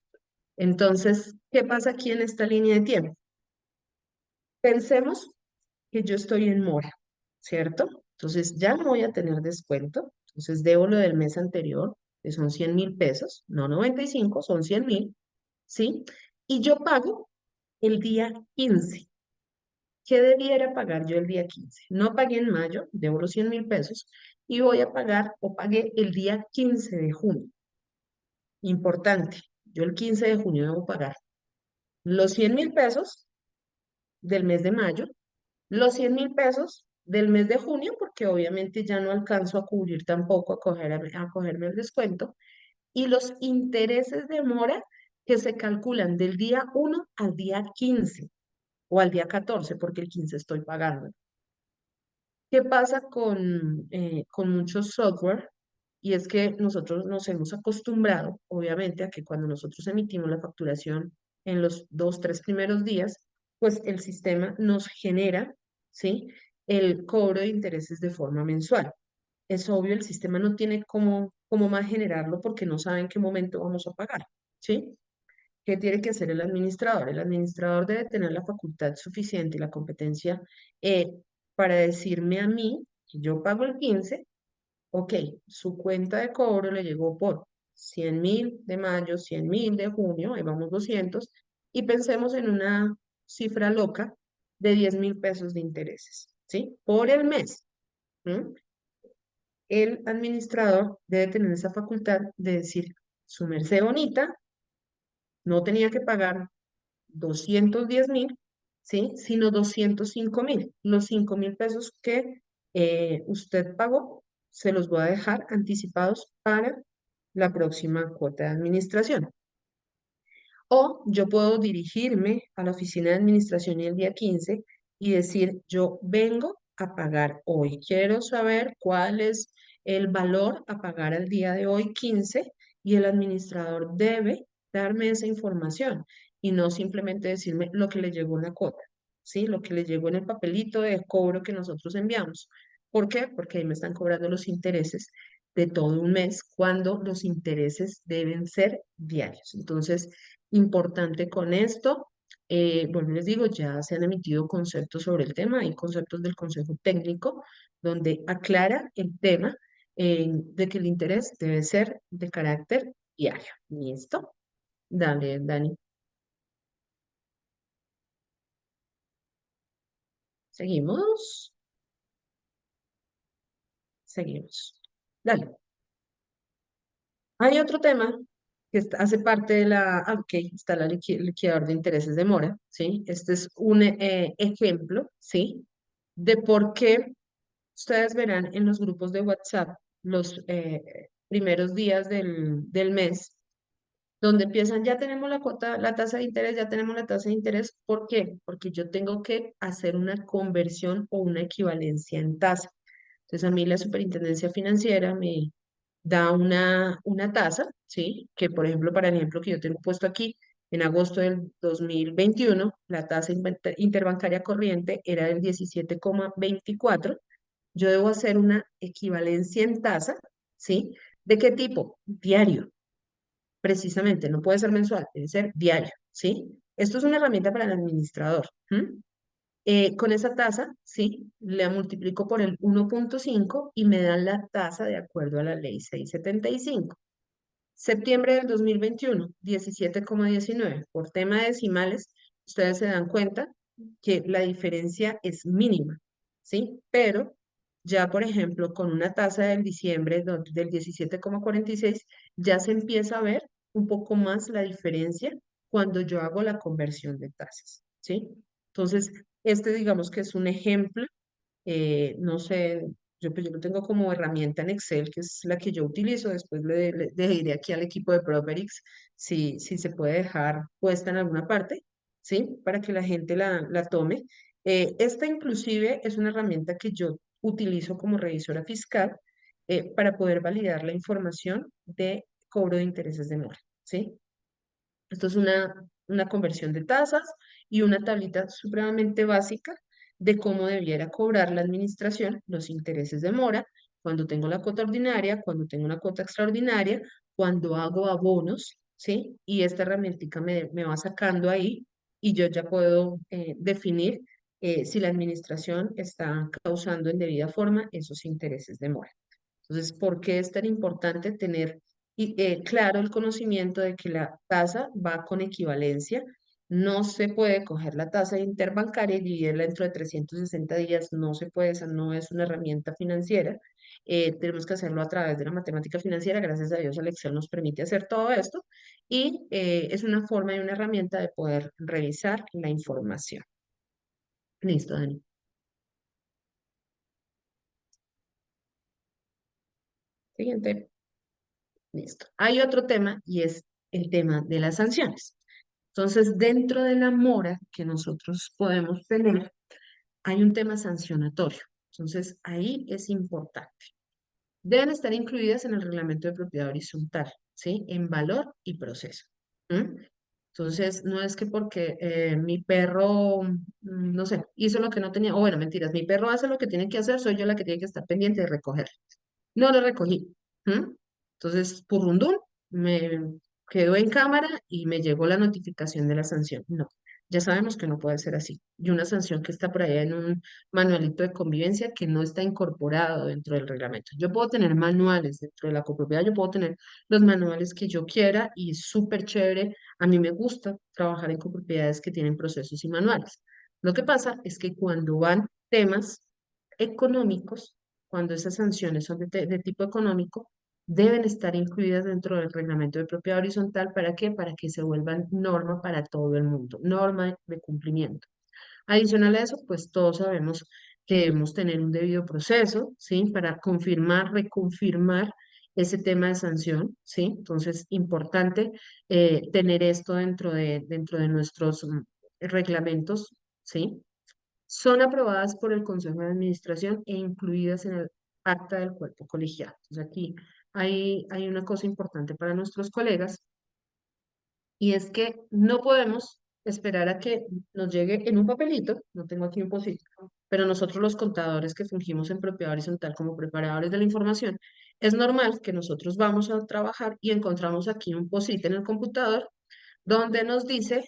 Entonces, ¿qué pasa aquí en esta línea de tiempo? Pensemos que yo estoy en mora, ¿cierto? Entonces ya no voy a tener descuento. Entonces debo lo del mes anterior, que son 100.000 pesos, no 95, son 100.000, ¿sí? Y yo pago el día 15. ¿Qué debiera pagar yo el día 15? No pagué en mayo, debo los 100.000 pesos y voy a pagar o pagué el día 15 de junio. Importante, yo el 15 de junio debo pagar los 100.000 pesos del mes de mayo, los 100.000 pesos del mes de junio, porque obviamente ya no alcanzo a cubrir tampoco, a cogerme el descuento, y los intereses de mora que se calculan del día 1 al día 15 o al día 14 porque el 15 estoy pagando. ¿Qué pasa con muchos software? Y es que nosotros nos hemos acostumbrado, obviamente, a que cuando nosotros emitimos la facturación en los 2, 3 primeros días, pues el sistema nos genera, ¿sí? El cobro de intereses de forma mensual. Es obvio, el sistema no tiene cómo más generarlo porque no sabe en qué momento vamos a pagar, ¿sí? ¿Qué tiene que hacer el administrador? El administrador debe tener la facultad suficiente y la competencia eh, para decirme a mí, que yo pago el 15, ok, su cuenta de cobro le llegó por 100.000 de mayo, 100.000 de junio, ahí vamos 200, y pensemos en una cifra loca de 10.000 pesos de intereses, ¿sí? Por el mes. ¿M? El administrador debe tener esa facultad de decir, su merced bonita, no tenía que pagar 210.000, ¿sí? Sino 205.000. Los 5.000 pesos que usted pagó, se los voy a dejar anticipados para la próxima cuota de administración. O yo puedo dirigirme a la oficina de administración el día 15 y decir, yo vengo a pagar hoy. Quiero saber cuál es el valor a pagar al día de hoy 15 y el administrador debe darme esa información y no simplemente decirme lo que le llegó en la cuota, ¿sí? Lo que le llegó en el papelito de cobro que nosotros enviamos. ¿Por qué? Porque ahí me están cobrando los intereses de todo un mes cuando los intereses deben ser diarios. Entonces, importante con esto. Bueno, les digo, ya se han emitido conceptos sobre el tema, hay conceptos del Consejo Técnico donde aclara el tema de que el interés debe ser de carácter diario. ¿Listo? Dale, Dani. Seguimos, seguimos. Dale. Hay otro tema que hace parte de ok, está la liquidador de intereses de mora, ¿sí? Este es un ejemplo, ¿sí? De por qué ustedes verán en los grupos de WhatsApp los primeros días del mes, donde empiezan, ya tenemos la cuota, la tasa de interés, ya tenemos la tasa de interés. ¿Por qué? Porque yo tengo que hacer una conversión o una equivalencia en tasa. Entonces, a mí la Superintendencia Financiera me da una tasa, ¿sí? Que, por ejemplo, para el ejemplo que yo tengo puesto aquí, en agosto del 2021 la tasa interbancaria corriente era del 17,24. Yo debo hacer una equivalencia en tasa, ¿sí? ¿De qué tipo? Diario, precisamente, no puede ser mensual, debe ser diario, ¿sí? Esto es una herramienta para el administrador. ¿M? Con esa tasa, sí, la multiplico por el 1,5 y me dan la tasa de acuerdo a la ley 675. Septiembre del 2021, 17,19. Por tema de decimales, ustedes se dan cuenta que la diferencia es mínima, ¿sí? Pero ya, por ejemplo, con una tasa del diciembre del 17,46, ya se empieza a ver un poco más la diferencia cuando yo hago la conversión de tasas, ¿sí? Entonces, este digamos que es un ejemplo. No sé, yo lo tengo como herramienta en Excel, que es la que yo utilizo. Después le diré aquí al equipo de Properix si se puede dejar puesta en alguna parte, ¿sí? Para que la gente la tome. Esta inclusive es una herramienta que yo utilizo como revisora fiscal para poder validar la información de cobro de intereses de mora, ¿sí? Esto es una conversión de tasas y una tablita supremamente básica de cómo debiera cobrar la administración los intereses de mora cuando tengo la cuota ordinaria, cuando tengo una cuota extraordinaria, cuando hago abonos, ¿sí? Y esta herramientica me va sacando ahí y yo ya puedo definir si la administración está causando en debida forma esos intereses de mora. Entonces, ¿por qué es tan importante tener claro el conocimiento de que la tasa va con equivalencia? No se puede coger la tasa interbancaria y dividirla dentro de 360 días, no se puede, esa no es una herramienta financiera. Tenemos que hacerlo a través de la matemática financiera, gracias a Dios el Excel nos permite hacer todo esto y es una forma y una herramienta de poder revisar la información. Listo, Dani. Siguiente. Listo. Hay otro tema y es el tema de las sanciones. Entonces, dentro de la mora que nosotros podemos tener, hay un tema sancionatorio. Entonces, ahí es importante. Deben estar incluidas en el reglamento de propiedad horizontal, ¿sí? En valor y proceso. ¿M? Entonces, no es que porque mi perro, no sé, hizo lo que no tenía, o bueno, mentiras, mi perro hace lo que tiene que hacer, soy yo la que tiene que estar pendiente de recoger. No lo recogí. ¿M? Entonces, purrundún, me quedó en cámara y me llegó la notificación de la sanción. No, ya sabemos que no puede ser así. Y una sanción que está por allá en un manualito de convivencia que no está incorporado dentro del reglamento. Yo puedo tener manuales dentro de la copropiedad, yo puedo tener los manuales que yo quiera y es súper chévere. A mí me gusta trabajar en copropiedades que tienen procesos y manuales. Lo que pasa es que cuando van temas económicos, cuando esas sanciones son de tipo económico, deben estar incluidas dentro del reglamento de propiedad horizontal. ¿Para qué? Para que se vuelvan norma para todo el mundo, norma de cumplimiento. Adicional a eso, pues todos sabemos que debemos tener un debido proceso, ¿sí? Para confirmar, reconfirmar ese tema de sanción, ¿sí? Entonces, importante tener esto dentro de nuestros reglamentos, ¿sí? Son aprobadas por el Consejo de Administración e incluidas en el acta del cuerpo colegiado. Entonces aquí hay una cosa importante para nuestros colegas y es que no podemos esperar a que nos llegue en un papelito, no tengo aquí un POSIT, pero nosotros los contadores que fungimos en propiedad horizontal como preparadores de la información, es normal que nosotros vamos a trabajar y encontramos aquí un POSIT en el computador donde nos dice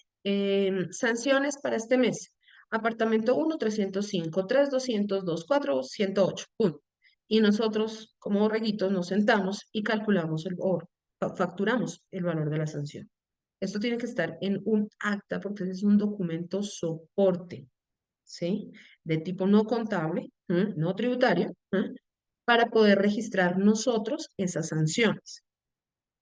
sanciones para este mes. Apartamento 1, 305, 3, 202, 4, 108. Punto. Y nosotros, como borreguitos, nos sentamos y calculamos o facturamos el valor de la sanción. Esto tiene que estar en un acta porque es un documento soporte, ¿sí? De tipo no contable, no tributario, para poder registrar nosotros esas sanciones.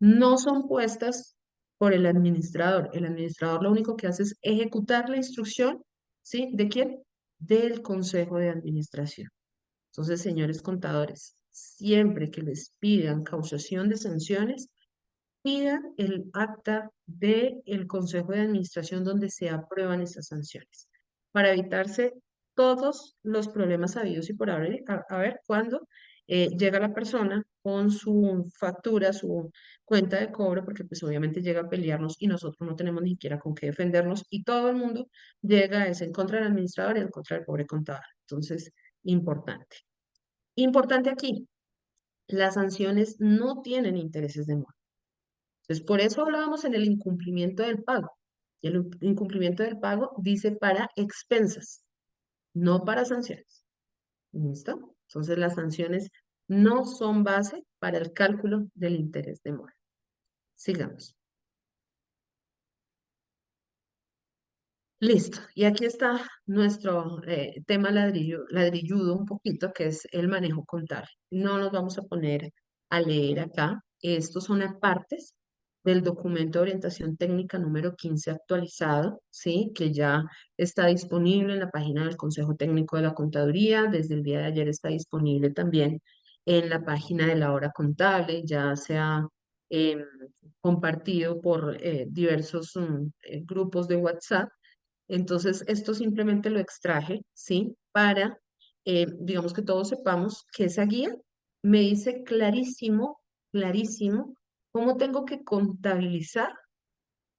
No son puestas por el administrador. El administrador lo único que hace es ejecutar la instrucción, ¿sí? ¿De quién? Del Consejo de Administración. Entonces, señores contadores, siempre que les pidan causación de sanciones, pidan el acta del Consejo de Administración donde se aprueban esas sanciones, para evitarse todos los problemas habidos y por haber, a ver cuándo llega la persona con su factura, su cuenta de cobro, porque pues obviamente llega a pelearnos y nosotros no tenemos ni siquiera con qué defendernos y todo el mundo llega es en contra del administrador y en contra del pobre contador. Entonces, importante. Importante aquí, las sanciones no tienen intereses de muerte. Entonces, por eso hablábamos en el incumplimiento del pago. Y el incumplimiento del pago dice para expensas, no para sanciones. ¿Listo? Entonces, las sanciones no son base para el cálculo del interés de mora. Sigamos. Listo. Y aquí está nuestro tema ladrilludo un poquito, que es el manejo contable. No nos vamos a poner a leer acá. Estos son apartes del documento de orientación técnica número 15 actualizado, ¿sí? Que ya está disponible en la página del Consejo Técnico de la Contaduría. Desde el día de ayer está disponible también en la página de la hora contable. Ya se ha em, compartido por diversos grupos de WhatsApp. Entonces, esto simplemente lo extraje, ¿sí? Para, digamos que todos sepamos que esa guía me dice clarísimo, clarísimo, cómo tengo que contabilizar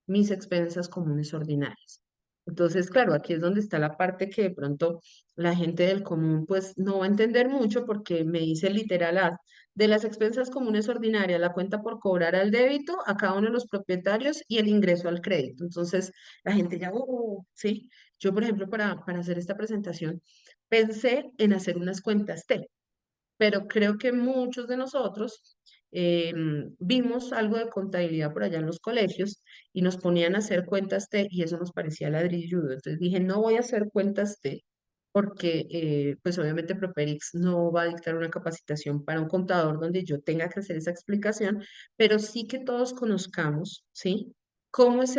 mis expensas comunes ordinarias. Entonces, claro, aquí es donde está la parte que de pronto la gente del común pues no va a entender mucho porque me dice literal de las expensas comunes ordinarias, la cuenta por cobrar al débito a cada uno de los propietarios y el ingreso al crédito. Entonces, la gente ya, sí. Yo, por ejemplo, para hacer esta presentación, pensé en hacer unas cuentas T, pero creo que muchos de nosotros vimos algo de contabilidad por allá en los colegios y nos ponían a hacer cuentas T y eso nos parecía ladrilludo. Entonces dije, no voy a hacer cuentas T porque pues obviamente Properix no va a dictar una capacitación para un contador donde yo tenga que hacer esa explicación, pero sí que todos conozcamos, ¿sí? Cómo es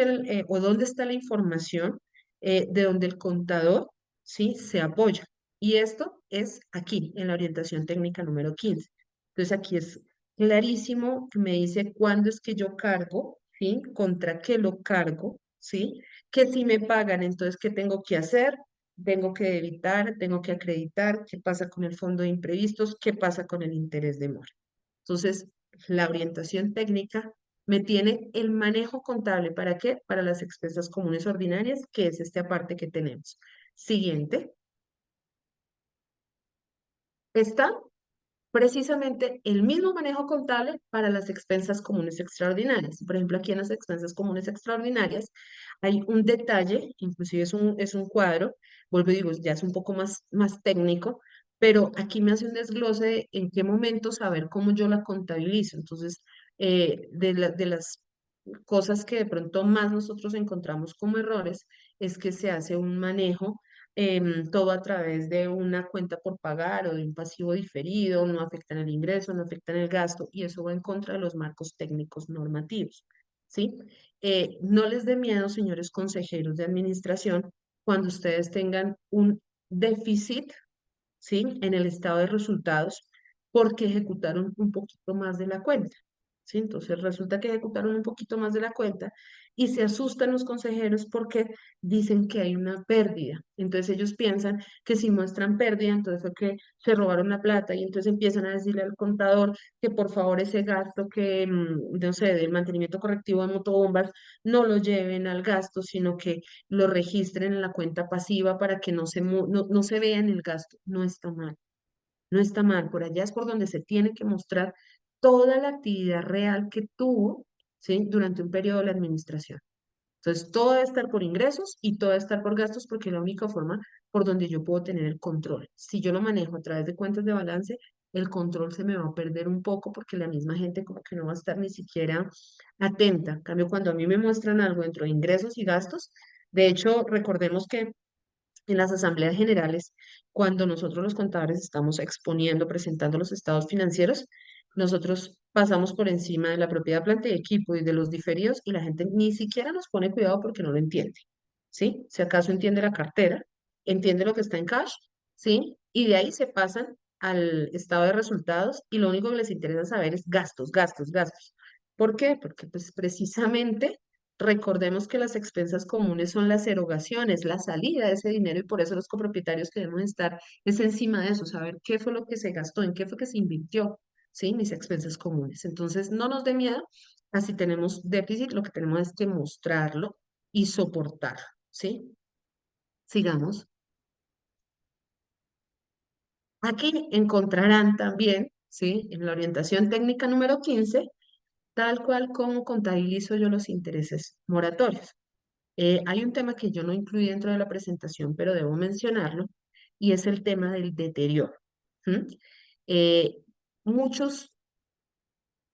o dónde está la información de donde el contador ¿sí? Se apoya. Y esto es aquí, en la orientación técnica número 15. Entonces aquí es clarísimo que me dice cuándo es que yo cargo, ¿sí? Contra qué lo cargo, ¿sí? Que si me pagan, entonces, ¿qué tengo que hacer? Tengo que debitar, tengo que acreditar, qué pasa con el fondo de imprevistos, qué pasa con el interés de mora. Entonces, la orientación técnica me tiene el manejo contable. ¿Para qué? Para las expensas comunes ordinarias, que es esta parte que tenemos. Siguiente, está precisamente el mismo manejo contable para las expensas comunes extraordinarias. Por ejemplo, aquí en las expensas comunes extraordinarias hay un detalle, inclusive es un cuadro, vuelvo y digo, ya es un poco más técnico, pero aquí me hace un desglose de en qué momento saber cómo yo la contabilizo. Entonces, de las cosas que de pronto más nosotros encontramos como errores es que se hace un manejo todo a través de una cuenta por pagar o de un pasivo diferido, no afectan el ingreso, no afectan el gasto y eso va en contra de los marcos técnicos normativos, ¿sí? No les dé miedo, señores consejeros de administración, cuando ustedes tengan un déficit, ¿sí? En el estado de resultados porque ejecutaron un poquito más de la cuenta. ¿Sí? Entonces resulta que ejecutaron un poquito más de la cuenta y se asustan los consejeros porque dicen que hay una pérdida. Entonces ellos piensan que si muestran pérdida, entonces fue que se robaron la plata y entonces empiezan a decirle al contador que por favor ese gasto que, no sé, del mantenimiento correctivo de motobombas no lo lleven al gasto, sino que lo registren en la cuenta pasiva para que no se vea en el gasto. No está mal, no está mal. Por allá es por donde se tiene que mostrar toda la actividad real que tuvo, ¿sí? Durante un periodo de la administración. Entonces, todo debe estar por ingresos y todo debe estar por gastos porque es la única forma por donde yo puedo tener el control. Si yo lo manejo a través de cuentas de balance, el control se me va a perder un poco porque la misma gente como que no va a estar ni siquiera atenta. En cambio, cuando a mí me muestran algo dentro de ingresos y gastos, de hecho, recordemos que en las asambleas generales, cuando nosotros los contadores estamos exponiendo, presentando los estados financieros, nosotros pasamos por encima de la propiedad, planta y equipo y de los diferidos y la gente ni siquiera nos pone cuidado porque no lo entiende, ¿sí? Si acaso entiende la cartera, entiende lo que está en cash, ¿sí? Y de ahí se pasan al estado de resultados y lo único que les interesa saber es gastos, gastos, gastos. ¿Por qué? Porque pues precisamente recordemos que las expensas comunes son las erogaciones, la salida de ese dinero y por eso los copropietarios debemos estar es encima de eso, saber qué fue lo que se gastó, en qué fue que se invirtió, ¿sí? Mis expensas comunes. Entonces, no nos dé miedo, así tenemos déficit, lo que tenemos es que mostrarlo y soportarlo, ¿sí? Sigamos. Aquí encontrarán también, ¿sí? En la orientación técnica número 15 tal cual como contabilizo yo los intereses moratorios. Hay un tema que yo no incluí dentro de la presentación, pero debo mencionarlo, y es el tema del deterioro. ¿M? Eh, Muchos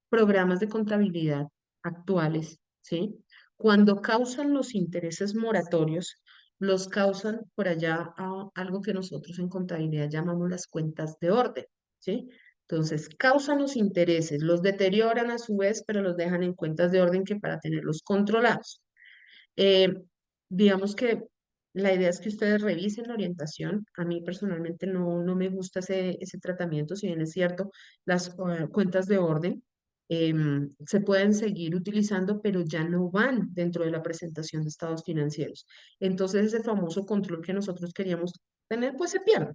programas de contabilidad actuales, ¿sí? Cuando causan los intereses moratorios, los causan por allá a algo que nosotros en contabilidad llamamos las cuentas de orden, ¿sí? Entonces, causan los intereses, los deterioran a su vez, pero los dejan en cuentas de orden que para tenerlos controlados. Eh, digamos que la idea es que ustedes revisen la orientación. A mí personalmente no me gusta ese tratamiento, si bien es cierto, las cuentas de orden se pueden seguir utilizando, pero ya no van dentro de la presentación de estados financieros. Entonces, ese famoso control que nosotros queríamos tener, pues se pierde,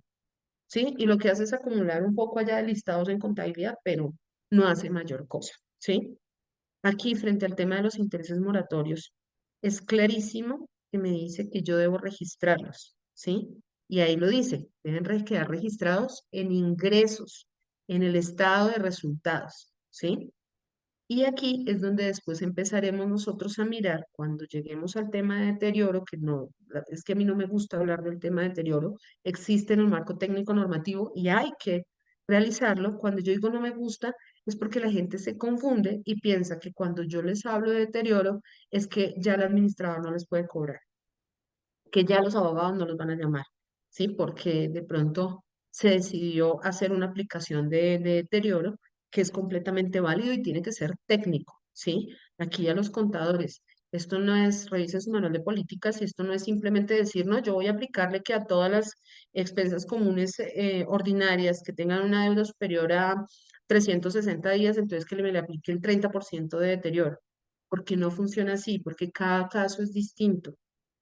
¿sí? Y lo que hace es acumular un poco allá de listados en contabilidad, pero no hace mayor cosa, ¿sí? Aquí, frente al tema de los intereses moratorios, es clarísimo que me dice que yo debo registrarlos, ¿sí? Y ahí lo dice, deben quedar registrados en ingresos, en el estado de resultados, ¿sí? Y aquí es donde después empezaremos nosotros a mirar cuando lleguemos al tema de deterioro, que no, es que a mí no me gusta hablar del tema de deterioro, existe en el marco técnico normativo y hay que realizarlo. Cuando yo digo no me gusta, es porque la gente se confunde y piensa que cuando yo les hablo de deterioro es que ya el administrador no les puede cobrar, que ya los abogados no los van a llamar, ¿sí? Porque de pronto se decidió hacer una aplicación de deterioro que es completamente válido y tiene que ser técnico, ¿sí? Aquí a los contadores Esto no es, revise su manual de políticas y esto no es simplemente decir, no, yo voy a aplicarle que a todas las expensas comunes ordinarias que tengan una deuda superior a 360 días, entonces que me le aplique el 30% de deterioro, porque no funciona así, porque cada caso es distinto,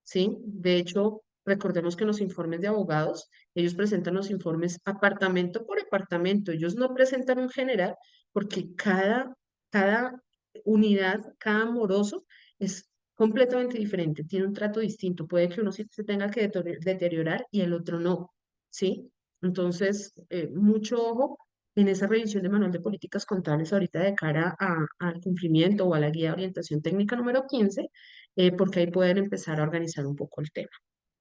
¿sí? De hecho, recordemos que en los informes de abogados, ellos presentan los informes apartamento por apartamento, ellos no presentan un general, porque cada unidad, cada moroso es completamente diferente, tiene un trato distinto. Puede que uno sí se tenga que deteriorar y el otro no, ¿sí? Entonces, mucho ojo en esa revisión de manual de políticas contables ahorita de cara al cumplimiento o a la guía de orientación técnica número 15, porque ahí pueden empezar a organizar un poco el tema.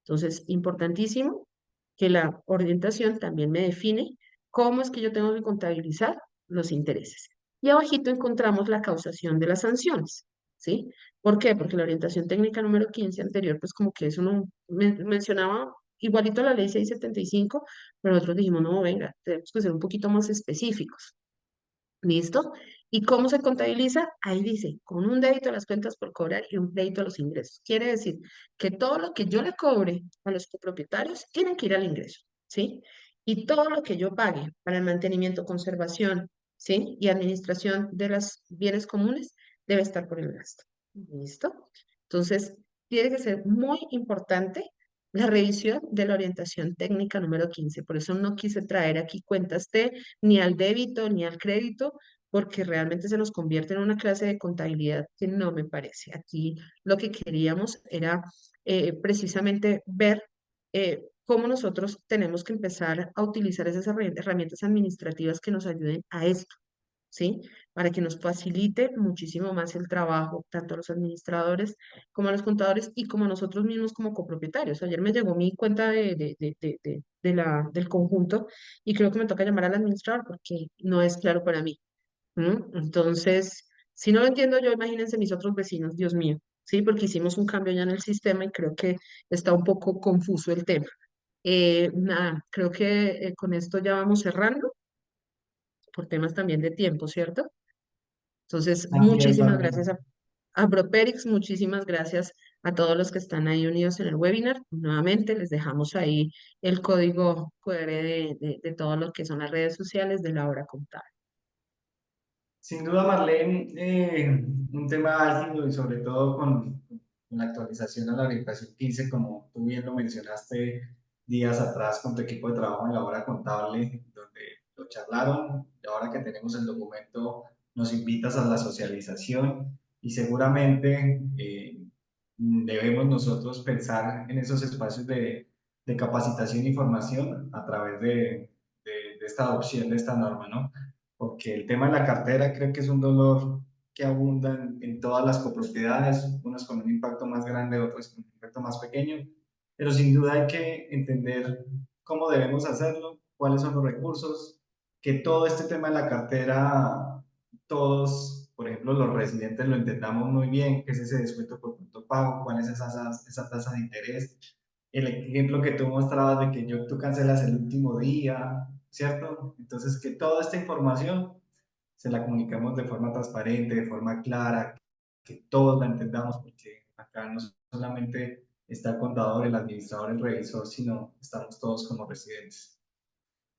Entonces, importantísimo que la orientación también me define cómo es que yo tengo que contabilizar los intereses. Y abajito encontramos la causación de las sanciones, ¿sí? ¿Por qué? Porque la orientación técnica número 15 anterior, pues como que eso no mencionaba igualito a la ley 675, pero nosotros dijimos, no, venga, tenemos que ser un poquito más específicos. ¿Listo? ¿Y cómo se contabiliza? Ahí dice, con un débito a las cuentas por cobrar y un crédito a los ingresos. Quiere decir que todo lo que yo le cobre a los copropietarios tienen que ir al ingreso, ¿sí? Y todo lo que yo pague para el mantenimiento, conservación, ¿sí? Y administración de los bienes comunes debe estar por el gasto. ¿Listo? Entonces, tiene que ser muy importante la revisión de la orientación técnica número 15. Por eso no quise traer aquí cuentas de ni al débito ni al crédito, porque realmente se nos convierte en una clase de contabilidad que no me parece. Aquí lo que queríamos era precisamente ver cómo nosotros tenemos que empezar a utilizar esas herramientas administrativas que nos ayuden a esto. ¿Sí? Para que nos facilite muchísimo más el trabajo, tanto a los administradores como a los contadores y como a nosotros mismos como copropietarios. Ayer me llegó mi cuenta del conjunto y creo que me toca llamar al administrador porque no es claro para mí. Entonces, si no lo entiendo yo, imagínense mis otros vecinos, Dios mío, ¿sí? Porque hicimos un cambio ya en el sistema y creo que está un poco confuso el tema. Nada, creo que con esto ya vamos cerrando por temas también de tiempo, ¿cierto? Entonces, Así es, muchísimas Marlene. gracias a Properix, muchísimas gracias a todos los que están ahí unidos en el webinar. Nuevamente les dejamos ahí el código QR de todo lo que son las redes sociales de la hora contable. Sin duda, Marlene, un tema álgido y sobre todo con la actualización a la orientación 15, como tú bien lo mencionaste días atrás con tu equipo de trabajo en la hora contable, donde lo charlaron, y ahora que tenemos el documento nos invitas a la socialización y seguramente debemos nosotros pensar en esos espacios de capacitación e información a través de esta adopción de esta norma, ¿no? Porque el tema de la cartera creo que es un dolor que abunda en todas las copropiedades, unas con un impacto más grande, otras con un impacto más pequeño, pero sin duda hay que entender cómo debemos hacerlo, cuáles son los recursos, que todo este tema de la cartera, todos, por ejemplo, los residentes lo entendamos muy bien, qué es ese descuento por punto pago, cuál es esa tasa de interés, el ejemplo que tú mostrabas de que tú cancelas el último día, ¿cierto? Entonces, que toda esta información se la comunicamos de forma transparente, de forma clara, que todos la entendamos, porque acá no solamente está el contador, el administrador, el revisor, sino estamos todos como residentes.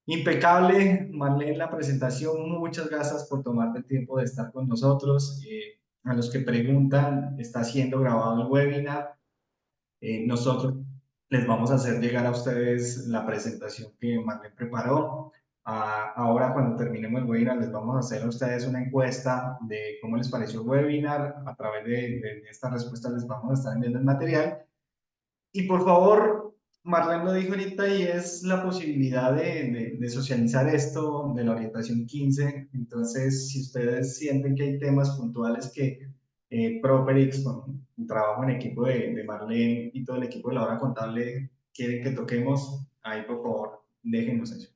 Impecable, Marlene, la presentación. Muchas gracias por tomarte el tiempo de estar con nosotros. A los que preguntan, está siendo grabado el webinar. Nosotros les vamos a hacer llegar a ustedes la presentación que Marlene preparó. Ahora, cuando terminemos el webinar, les vamos a hacer a ustedes una encuesta de cómo les pareció el webinar. A través de esta respuesta les vamos a estar enviando el material. Y por favor, Marlene lo dijo ahorita y es la posibilidad de socializar esto de la orientación 15. Entonces, si ustedes sienten que hay temas puntuales que Properix, con el trabajo en equipo de Marlene y todo el equipo de la hora contable quieren que toquemos, ahí por favor, déjenos eso.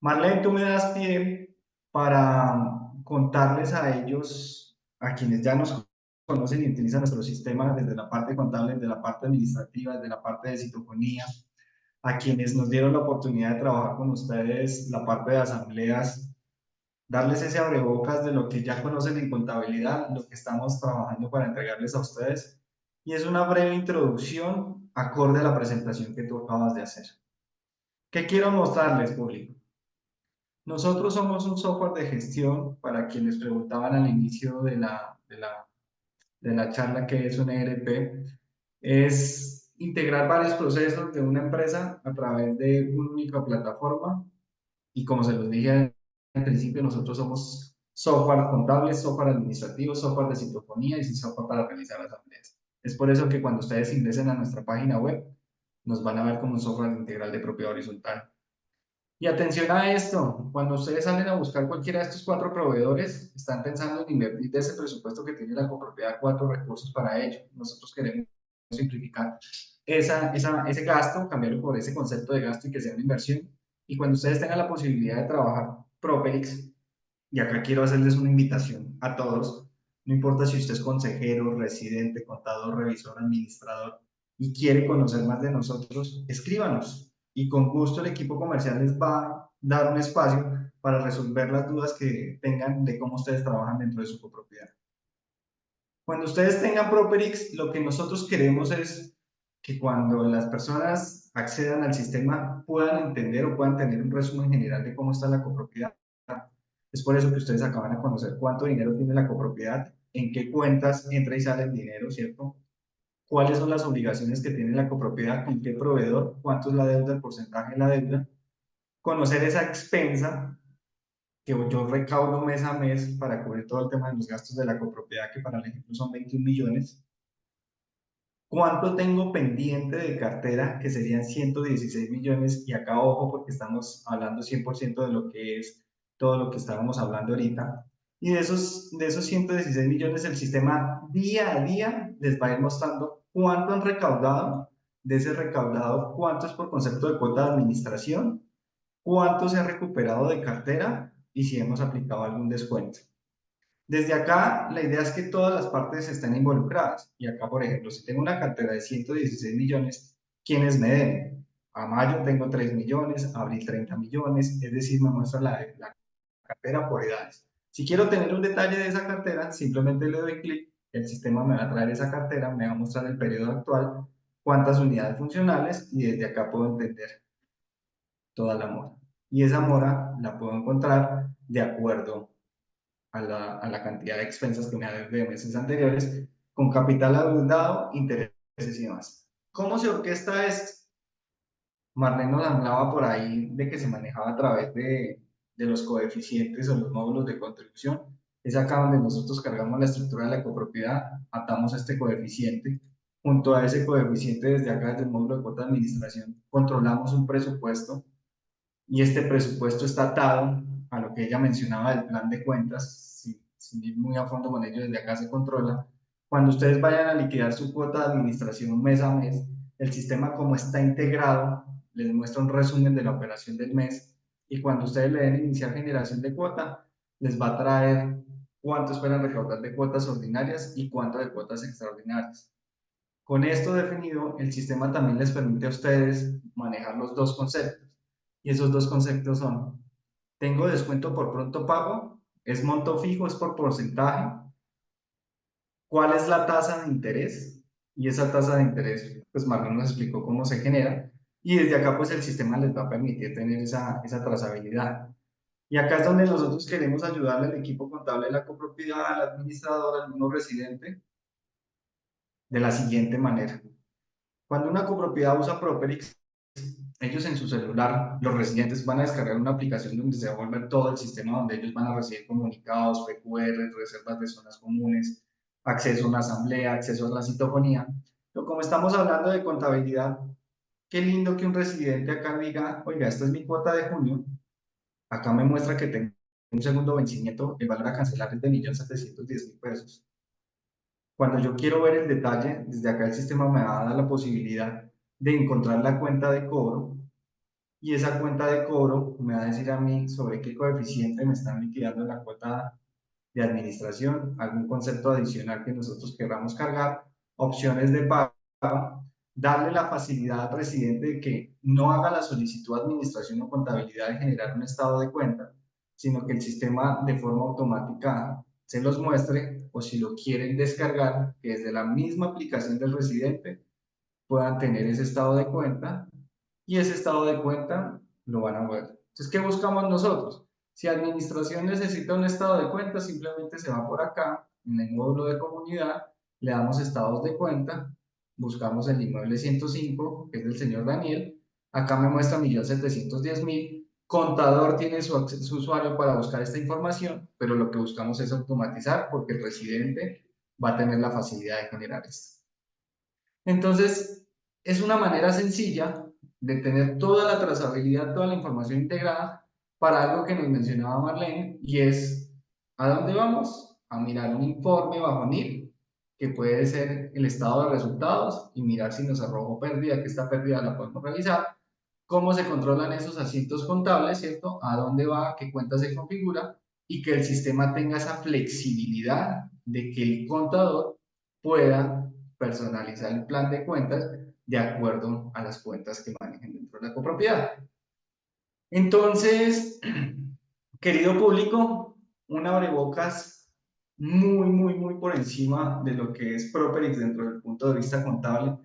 Marlene, tú me das pie para contarles a ellos, a quienes ya nos conocen y utilizan nuestro sistema desde la parte contable, desde la parte administrativa, desde la parte de citofonía, a quienes nos dieron la oportunidad de trabajar con ustedes la parte de asambleas darles ese abrebocas de lo que ya conocen en contabilidad, lo que estamos trabajando para entregarles a ustedes. Y es una breve introducción acorde a la presentación que tú acabas de hacer. ¿Qué quiero mostrarles, público? Nosotros somos un software de gestión para quienes preguntaban al inicio de la charla que es un ERP. Es integrar varios procesos de una empresa a través de una única plataforma y como se los dije al principio, nosotros somos software contable, software administrativo, software de sintonía y software para realizar asambleas. Es por eso que cuando ustedes ingresen a nuestra página web, nos van a ver como un software integral de propiedad horizontal. Y atención a esto, cuando ustedes salen a buscar cualquiera de estos cuatro proveedores, están pensando en invertir de ese presupuesto que tiene la copropiedad cuatro recursos para ello. Nosotros queremos simplificar ese gasto, cambiarlo por ese concepto de gasto y que sea una inversión. Y cuando ustedes tengan la posibilidad de trabajar Properix, y acá quiero hacerles una invitación a todos, no importa si usted es consejero, residente, contador, revisor, administrador y quiere conocer más de nosotros, escríbanos y con gusto el equipo comercial les va a dar un espacio para resolver las dudas que tengan de cómo ustedes trabajan dentro de su copropiedad. Cuando ustedes tengan Properix, lo que nosotros queremos es que cuando las personas accedan al sistema puedan entender o puedan tener un resumen general de cómo está la copropiedad. Es por eso que ustedes acaban de conocer cuánto dinero tiene la copropiedad, en qué cuentas entra y sale el dinero, ¿cierto? Cuáles son las obligaciones que tiene la copropiedad, con qué proveedor, cuánto es la deuda, el porcentaje de la deuda. Conocer esa expensa que yo recaudo mes a mes para cubrir todo el tema de los gastos de la copropiedad, que para el ejemplo son 21 millones. ¿Cuánto tengo pendiente de cartera? Que serían 116 millones. Y acá ojo porque estamos hablando 100% de lo que es todo lo que estábamos hablando ahorita. Y de esos 116 millones, el sistema día a día les va a ir mostrando cuánto han recaudado. De ese recaudado, cuánto es por concepto de cuota de administración, cuánto se ha recuperado de cartera y si hemos aplicado algún descuento. Desde acá, la idea es que todas las partes estén involucradas. Y acá, por ejemplo, si tengo una cartera de 116 millones, ¿quiénes me deben? A mayo tengo 3 millones, a abril 30 millones, es decir, me muestra la cartera por edades. Si quiero tener un detalle de esa cartera, simplemente le doy clic, el sistema me va a traer esa cartera, me va a mostrar el periodo actual, cuántas unidades funcionales y desde acá puedo entender toda la mora. Y esa mora la puedo encontrar de acuerdo a la cantidad de expensas que me ha de meses anteriores, con capital adeudado, intereses y demás. ¿Cómo se orquesta esto? Marlene nos hablaba por ahí de que se manejaba a través de los coeficientes o los módulos de contribución. Es acá donde nosotros cargamos la estructura de la copropiedad, atamos este coeficiente. Junto a ese coeficiente, desde acá, desde el módulo de cuota de administración, controlamos un presupuesto y este presupuesto está atado a lo que ella mencionaba del plan de cuentas, sin ir muy a fondo con ello, desde acá se controla. Cuando ustedes vayan a liquidar su cuota de administración mes a mes, el sistema como está integrado, les muestra un resumen de la operación del mes y cuando ustedes le den iniciar generación de cuota, les va a traer cuánto esperan recaudar de cuotas ordinarias y cuánto de cuotas extraordinarias. Con esto definido, el sistema también les permite a ustedes manejar los dos conceptos. Y esos dos conceptos son, tengo descuento por pronto pago, es monto fijo, es por porcentaje, cuál es la tasa de interés, y esa tasa de interés, pues Marlon nos explicó cómo se genera, y desde acá pues el sistema les va a permitir tener esa trazabilidad. Y acá es donde nosotros queremos ayudarle al equipo contable de la copropiedad, al administrador, al mismo residente, de la siguiente manera. Cuando una copropiedad usa Properix, ellos en su celular, los residentes van a descargar una aplicación donde se va a volver todo el sistema donde ellos van a recibir comunicados, PQR, reservas de zonas comunes, acceso a una asamblea, acceso a la citofonía. Pero como estamos hablando de contabilidad, qué lindo que un residente acá diga, oiga, esta es mi cuota de junio, acá me muestra que tengo un segundo vencimiento, el valor a cancelar es de 1.710.000 pesos. Cuando yo quiero ver el detalle, desde acá el sistema me va a dar la posibilidad de encontrar la cuenta de cobro y esa cuenta de cobro me va a decir a mí sobre qué coeficiente me están liquidando la cuota de administración, algún concepto adicional que nosotros queramos cargar, opciones de pago, darle la facilidad al residente de que no haga la solicitud de administración o contabilidad de generar un estado de cuenta, sino que el sistema de forma automática se los muestre, o si lo quieren descargar, que desde la misma aplicación del residente puedan tener ese estado de cuenta, y ese estado de cuenta lo van a ver. Entonces, ¿qué buscamos nosotros? Si administración necesita un estado de cuenta, simplemente se va por acá, en el módulo de comunidad, le damos estados de cuenta, buscamos el inmueble 105, que es del señor Daniel, acá me muestra 1.710.000, contador tiene su usuario para buscar esta información, pero lo que buscamos es automatizar porque el residente va a tener la facilidad de generar esto. Entonces, es una manera sencilla de tener toda la trazabilidad, toda la información integrada para algo que nos mencionaba Marlene, y es, ¿a dónde vamos? A mirar un informe bajo NIP, que puede ser el estado de resultados, y mirar si nos arrojó pérdida, que esta pérdida la podemos revisar, cómo se controlan esos asientos contables, ¿cierto? ¿A dónde va? ¿Qué cuenta se configura? Y que el sistema tenga esa flexibilidad de que el contador pueda personalizar el plan de cuentas de acuerdo a las cuentas que manejen dentro de la copropiedad. Entonces, querido público, un abrebocas muy por encima de lo que es Properix dentro del punto de vista contable.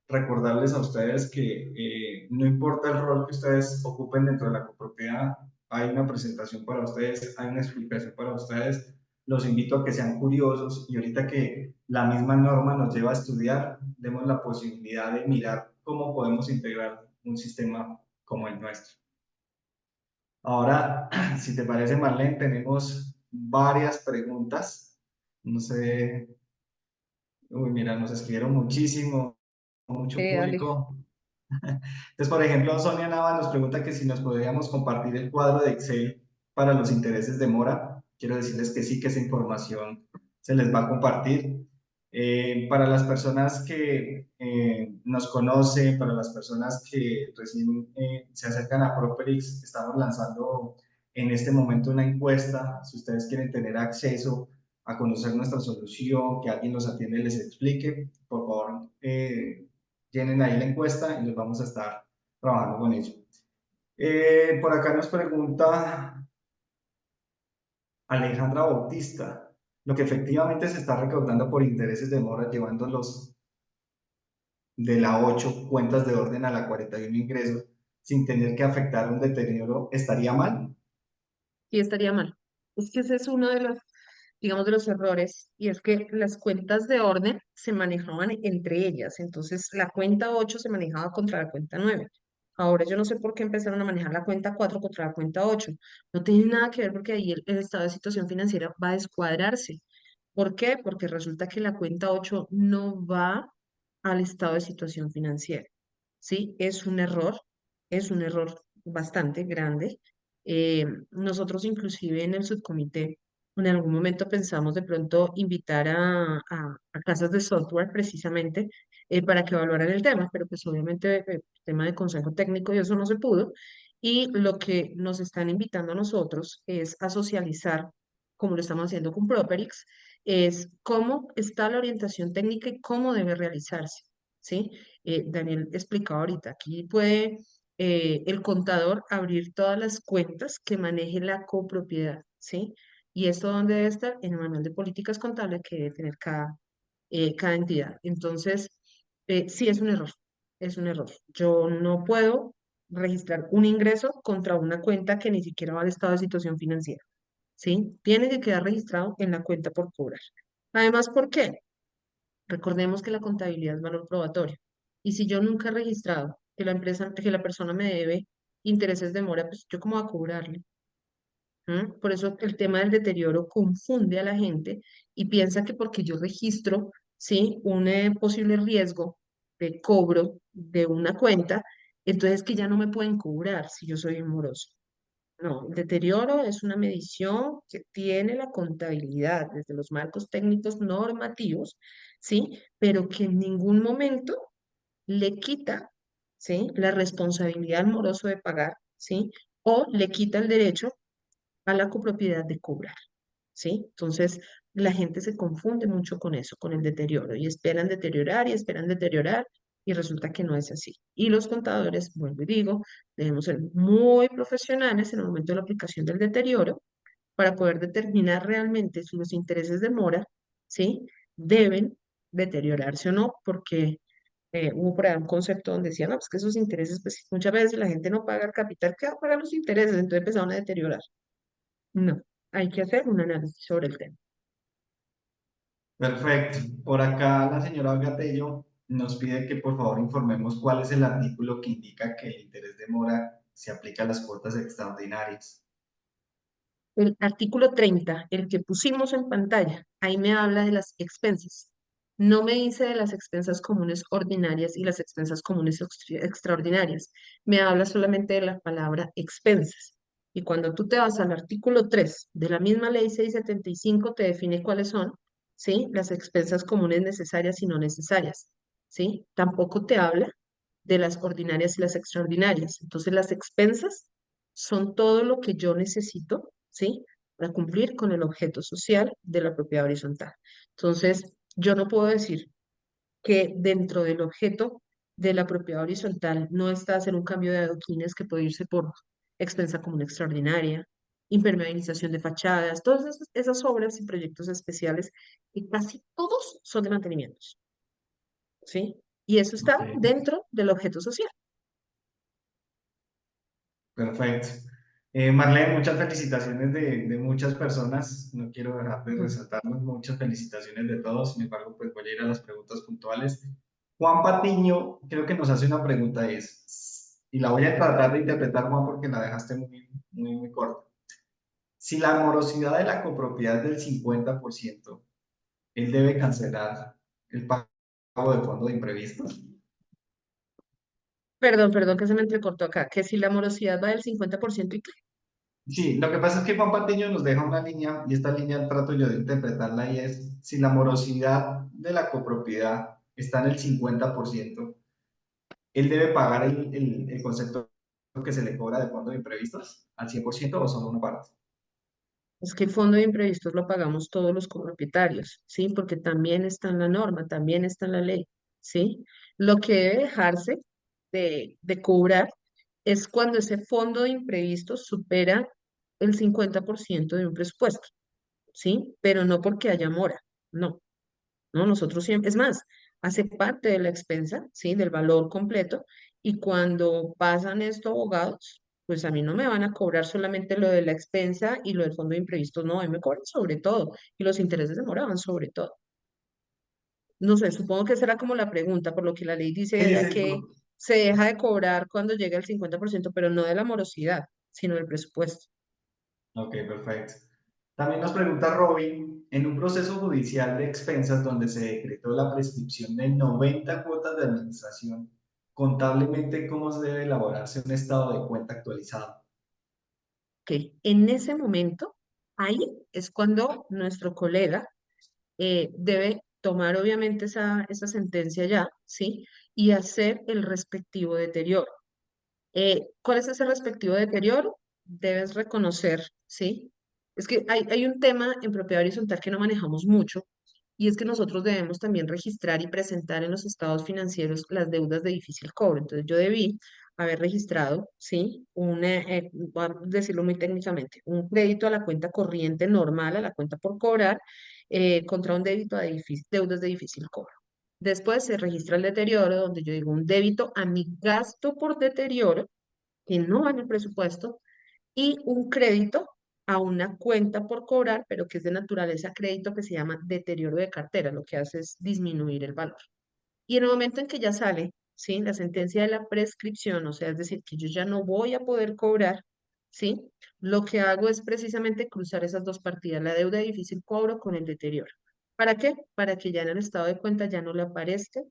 Recordarles a ustedes que no importa el rol que ustedes ocupen dentro de la copropiedad, hay una presentación para ustedes, hay una explicación para ustedes. Los invito a que sean curiosos, y ahorita que la misma norma nos lleva a estudiar, demos la posibilidad de mirar cómo podemos integrar un sistema como el nuestro. Ahora, si te parece, Marlene, tenemos varias preguntas. No sé, uy, mira, nos escribieron muchísimo, mucho Dale. público. Entonces, por ejemplo, Sonia Nava nos pregunta que si nos podríamos compartir el cuadro de Excel para los intereses de mora. Quiero decirles que sí, que esa información se les va a compartir. Para las personas que nos conocen, para las personas que recién se acercan a Properix, estamos lanzando en este momento una encuesta. Si ustedes quieren tener acceso a conocer nuestra solución, que alguien los atiende y les explique, por favor, llenen ahí la encuesta y les vamos a estar trabajando con ello. Por acá nos pregunta Alejandra Bautista, lo que efectivamente se está recaudando por intereses de mora, llevándolos de la 8 cuentas de orden a la 41 ingresos, sin tener que afectar un deterioro, ¿estaría mal? Y estaría mal. Es que ese es uno de los, digamos, de los errores, y es que las cuentas de orden se manejaban entre ellas. Entonces, la cuenta 8 se manejaba contra la cuenta 9. Ahora yo no sé por qué empezaron a manejar la cuenta 4 contra la cuenta 8. No tiene nada que ver porque ahí el estado de situación financiera va a descuadrarse. ¿Por qué? Porque resulta que la cuenta 8 no va al estado de situación financiera. ¿Sí? Es un error bastante grande. Nosotros inclusive en el subcomité en algún momento pensamos de pronto invitar a casas de software precisamente para que evaluaran el tema, pero pues obviamente tema de consejo técnico y eso no se pudo. Y lo que nos están invitando a nosotros es a socializar, como lo estamos haciendo con Properix, es cómo está la orientación técnica y cómo debe realizarse. ¿Sí? Daniel explicaba ahorita, aquí puede el contador abrir todas las cuentas que maneje la copropiedad, ¿sí? ¿Y esto dónde debe estar? En el manual de políticas contables que debe tener cada entidad. Entonces, sí es un error, es un error. Yo no puedo registrar un ingreso contra una cuenta que ni siquiera va al estado de situación financiera, ¿sí? Tiene que quedar registrado en la cuenta por cobrar. Además, ¿por qué? Recordemos que la contabilidad es valor probatorio. Y si yo nunca he registrado que la empresa, que la persona me debe intereses de mora, pues yo cómo voy a cobrarle. ¿Mm? Por eso el tema del deterioro confunde a la gente y piensa que porque yo registro, ¿sí? Un posible riesgo de cobro de una cuenta, entonces que ya no me pueden cobrar si yo soy un moroso. No, el deterioro es una medición que tiene la contabilidad desde los marcos técnicos normativos, ¿sí? Pero que en ningún momento le quita, ¿sí? La responsabilidad al moroso de pagar, ¿sí? O le quita el derecho a la copropiedad de cobrar, ¿sí? Entonces, la gente se confunde mucho con eso, con el deterioro, y esperan deteriorar, y resulta que no es así. Y los contadores, vuelvo y digo, debemos ser muy profesionales en el momento de la aplicación del deterioro, para poder determinar realmente si los intereses de mora, ¿sí? Deben deteriorarse o no, porque hubo por ahí un concepto donde decían, no, pues que esos intereses, pues muchas veces la gente no paga el capital, ¿qué va a pagar los intereses? Entonces empezaron a deteriorar. No, hay que hacer un análisis sobre el tema. Perfecto. Por acá la señora Gatello nos pide que por favor informemos cuál es el artículo que indica que el interés de mora se aplica a las cuotas extraordinarias. El artículo 30, el que pusimos en pantalla, ahí me habla de las expensas. No me dice de las expensas comunes ordinarias y las expensas comunes extraordinarias. Me habla solamente de la palabra expensas. Y cuando tú te vas al artículo 3 de la misma ley 675, te define cuáles son, ¿sí? Las expensas comunes necesarias y no necesarias, ¿sí? Tampoco te habla de las ordinarias y las extraordinarias. Entonces, las expensas son todo lo que yo necesito, ¿sí? Para cumplir con el objeto social de la propiedad horizontal. Entonces, yo no puedo decir que dentro del objeto de la propiedad horizontal no está hacer un cambio de adoquines que puede irse por expensa común extraordinaria, impermeabilización de fachadas, todas esas obras y proyectos especiales, y casi todos son de mantenimientos, ¿sí? Y eso está Ok, dentro del objeto social. perfecto. Marlene, muchas felicitaciones de muchas personas. No quiero dejar de Ujú. resaltarnos. Muchas felicitaciones de todos. Sin embargo, pues voy a ir a las preguntas puntuales. Juan Patiño creo que nos hace una pregunta y la voy a tratar de interpretar, Juan, porque la dejaste muy corta. Si la morosidad de la copropiedad es del 50%, él debe cancelar el pago de fondo de imprevistos. Perdón, que se me entrecortó acá, que si la morosidad va del 50% y qué. Sí, lo que pasa es que Juan Patiño nos deja una línea y esta línea trato yo de interpretarla y es si la morosidad de la copropiedad está en el 50%, él debe pagar el concepto que se le cobra de fondo de imprevistos al 100% o solo una parte. Es que el fondo de imprevistos lo pagamos todos los copropietarios, ¿sí? Porque también está en la norma, también está en la ley, ¿sí? Lo que debe dejarse de cobrar es cuando ese fondo de imprevistos supera el 50% de un presupuesto, ¿sí? Pero no porque haya mora, no. ¿No? Nosotros siempre, es más, hace parte de la expensa, ¿sí? Del valor completo, y cuando pasan esto abogados, pues a mí no me van a cobrar solamente lo de la expensa y lo del fondo de imprevistos, no, a mí me cobran sobre todo, y los intereses demoraban sobre todo. No sé, supongo que será como la pregunta, por lo que la ley Sí, dice sí. que se deja de cobrar cuando llega el 50%, pero no de la morosidad, sino del presupuesto. Ok, perfecto. También nos pregunta Robin, en un proceso judicial de expensas donde se decretó la prescripción de 90 cuotas de administración, contablemente, ¿cómo se debe elaborarse un estado de cuenta actualizado? Que en ese momento, ahí es cuando nuestro colega debe tomar obviamente esa sentencia ya, ¿sí? Y hacer el respectivo deterioro. ¿Cuál es ese respectivo deterioro? Debes reconocer, ¿sí? Es que hay un tema en propiedad horizontal que no manejamos mucho, y es que nosotros debemos también registrar y presentar en los estados financieros las deudas de difícil cobro. Entonces yo debí haber registrado, ¿sí? Voy a decirlo muy técnicamente, un crédito a la cuenta corriente normal, a la cuenta por cobrar, contra un débito a deudas de difícil cobro. Después se registra el deterioro, donde yo digo un débito a mi gasto por deterioro, que no va en el presupuesto, y un crédito a una cuenta por cobrar, pero que es de naturaleza crédito, que se llama deterioro de cartera. Lo que hace es disminuir el valor. Y en el momento en que ya sale, ¿sí? La sentencia de la prescripción, o sea, es decir, que yo ya no voy a poder cobrar, ¿sí? Lo que hago es precisamente cruzar esas dos partidas, la deuda de difícil cobro con el deterioro. ¿Para qué? Para que ya en el estado de cuenta ya no le aparezca,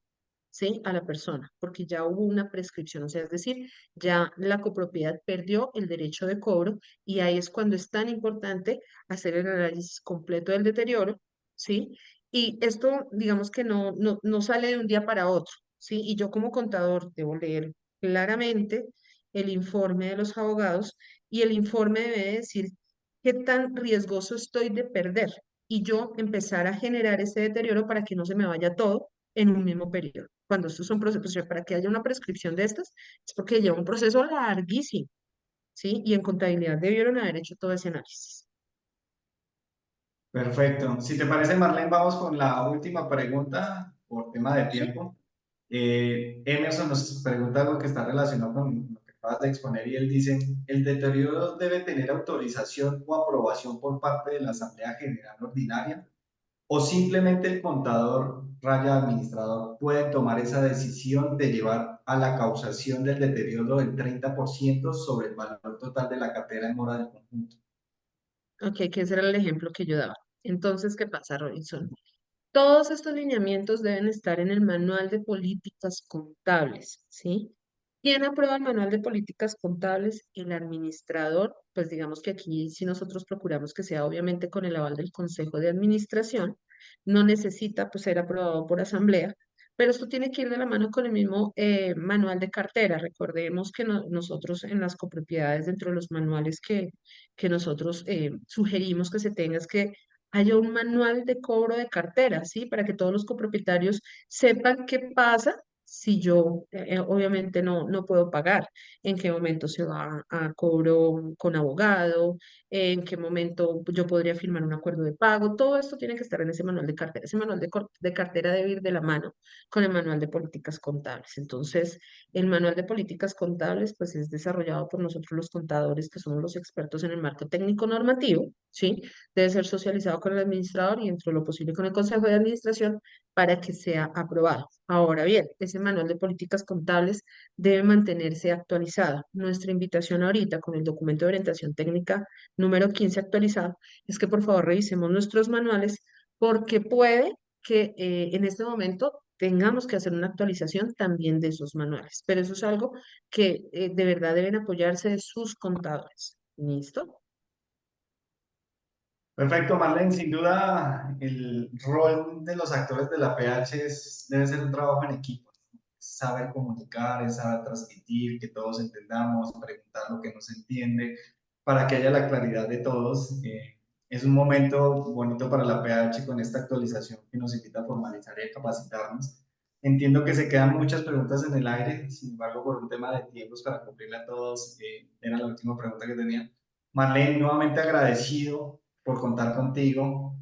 ¿sí? A la persona, porque ya hubo una prescripción, o sea, es decir, ya la copropiedad perdió el derecho de cobro, y ahí es cuando es tan importante hacer el análisis completo del deterioro, ¿sí? Y esto, digamos que no sale de un día para otro, ¿sí? Y yo como contador debo leer claramente el informe de los abogados, y el informe debe decir qué tan riesgoso estoy de perder, y yo empezar a generar ese deterioro para que no se me vaya todo en un mismo periodo. Cuando estos son procesos, o sea, para que haya una prescripción de estas, es porque lleva un proceso larguísimo, ¿sí? Y en contabilidad debieron haber hecho todo ese análisis. Perfecto. Si te parece, Marlene, vamos con la última pregunta por tema de Sí. tiempo. Emerson nos pregunta algo que está relacionado con lo que acabas de exponer y él dice, ¿el deterioro debe tener autorización o aprobación por parte de la Asamblea General Ordinaria? ¿O simplemente el contador raya administrador puede tomar esa decisión de llevar a la causación del deterioro del 30% sobre el valor total de la cartera en mora del conjunto? Ok, que ese era el ejemplo que yo daba. Entonces, ¿qué pasa, Robinson? Todos estos lineamientos deben estar en el manual de políticas contables, ¿sí? ¿Quién aprueba el manual de políticas contables? El administrador, pues digamos que aquí si nosotros procuramos que sea obviamente con el aval del Consejo de Administración, no necesita pues ser aprobado por asamblea, pero esto tiene que ir de la mano con el mismo manual de cartera. Recordemos que nosotros en las copropiedades, dentro de los manuales que nosotros sugerimos que se tenga, es que haya un manual de cobro de cartera, ¿sí? Para que todos los copropietarios sepan qué pasa si yo obviamente no puedo pagar, en qué momento se va a cobro con abogado, en qué momento yo podría firmar un acuerdo de pago, todo esto tiene que estar en ese manual de cartera. Ese manual de cartera debe ir de la mano con el manual de políticas contables. Entonces, el manual de políticas contables pues es desarrollado por nosotros los contadores que somos los expertos en el marco técnico normativo, ¿sí? Debe ser socializado con el administrador y dentro de lo posible con el Consejo de Administración para que sea aprobado. Ahora bien, ese manual de políticas contables debe mantenerse actualizado. Nuestra invitación ahorita con el documento de orientación técnica número 15 actualizado es que por favor revisemos nuestros manuales porque puede que en este momento tengamos que hacer una actualización también de esos manuales, pero eso es algo que de verdad deben apoyarse de sus contadores. ¿Listo? Perfecto, Marlene. Sin duda, el rol de los actores de la PH debe ser un trabajo en equipo. Es saber comunicar, es saber transmitir, que todos entendamos, preguntar lo que no se entiende, para que haya la claridad de todos. Es un momento bonito para la PH con esta actualización que nos invita a formalizar y a capacitarnos. Entiendo que se quedan muchas preguntas en el aire, sin embargo, por un tema de tiempos para cumplirle a todos, era la última pregunta que tenía. Marlene, nuevamente agradecido por contar contigo,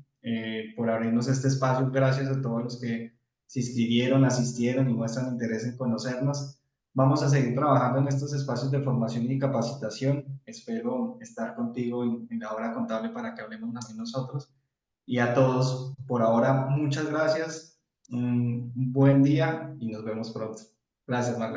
por abrirnos este espacio. Gracias a todos los que se inscribieron, asistieron y muestran interés en conocernos. Vamos a seguir trabajando en estos espacios de formación y capacitación. Espero estar contigo en la hora contable para que hablemos también nosotros. Y a todos, por ahora, muchas gracias. Un buen día y nos vemos pronto. Gracias, Marlene.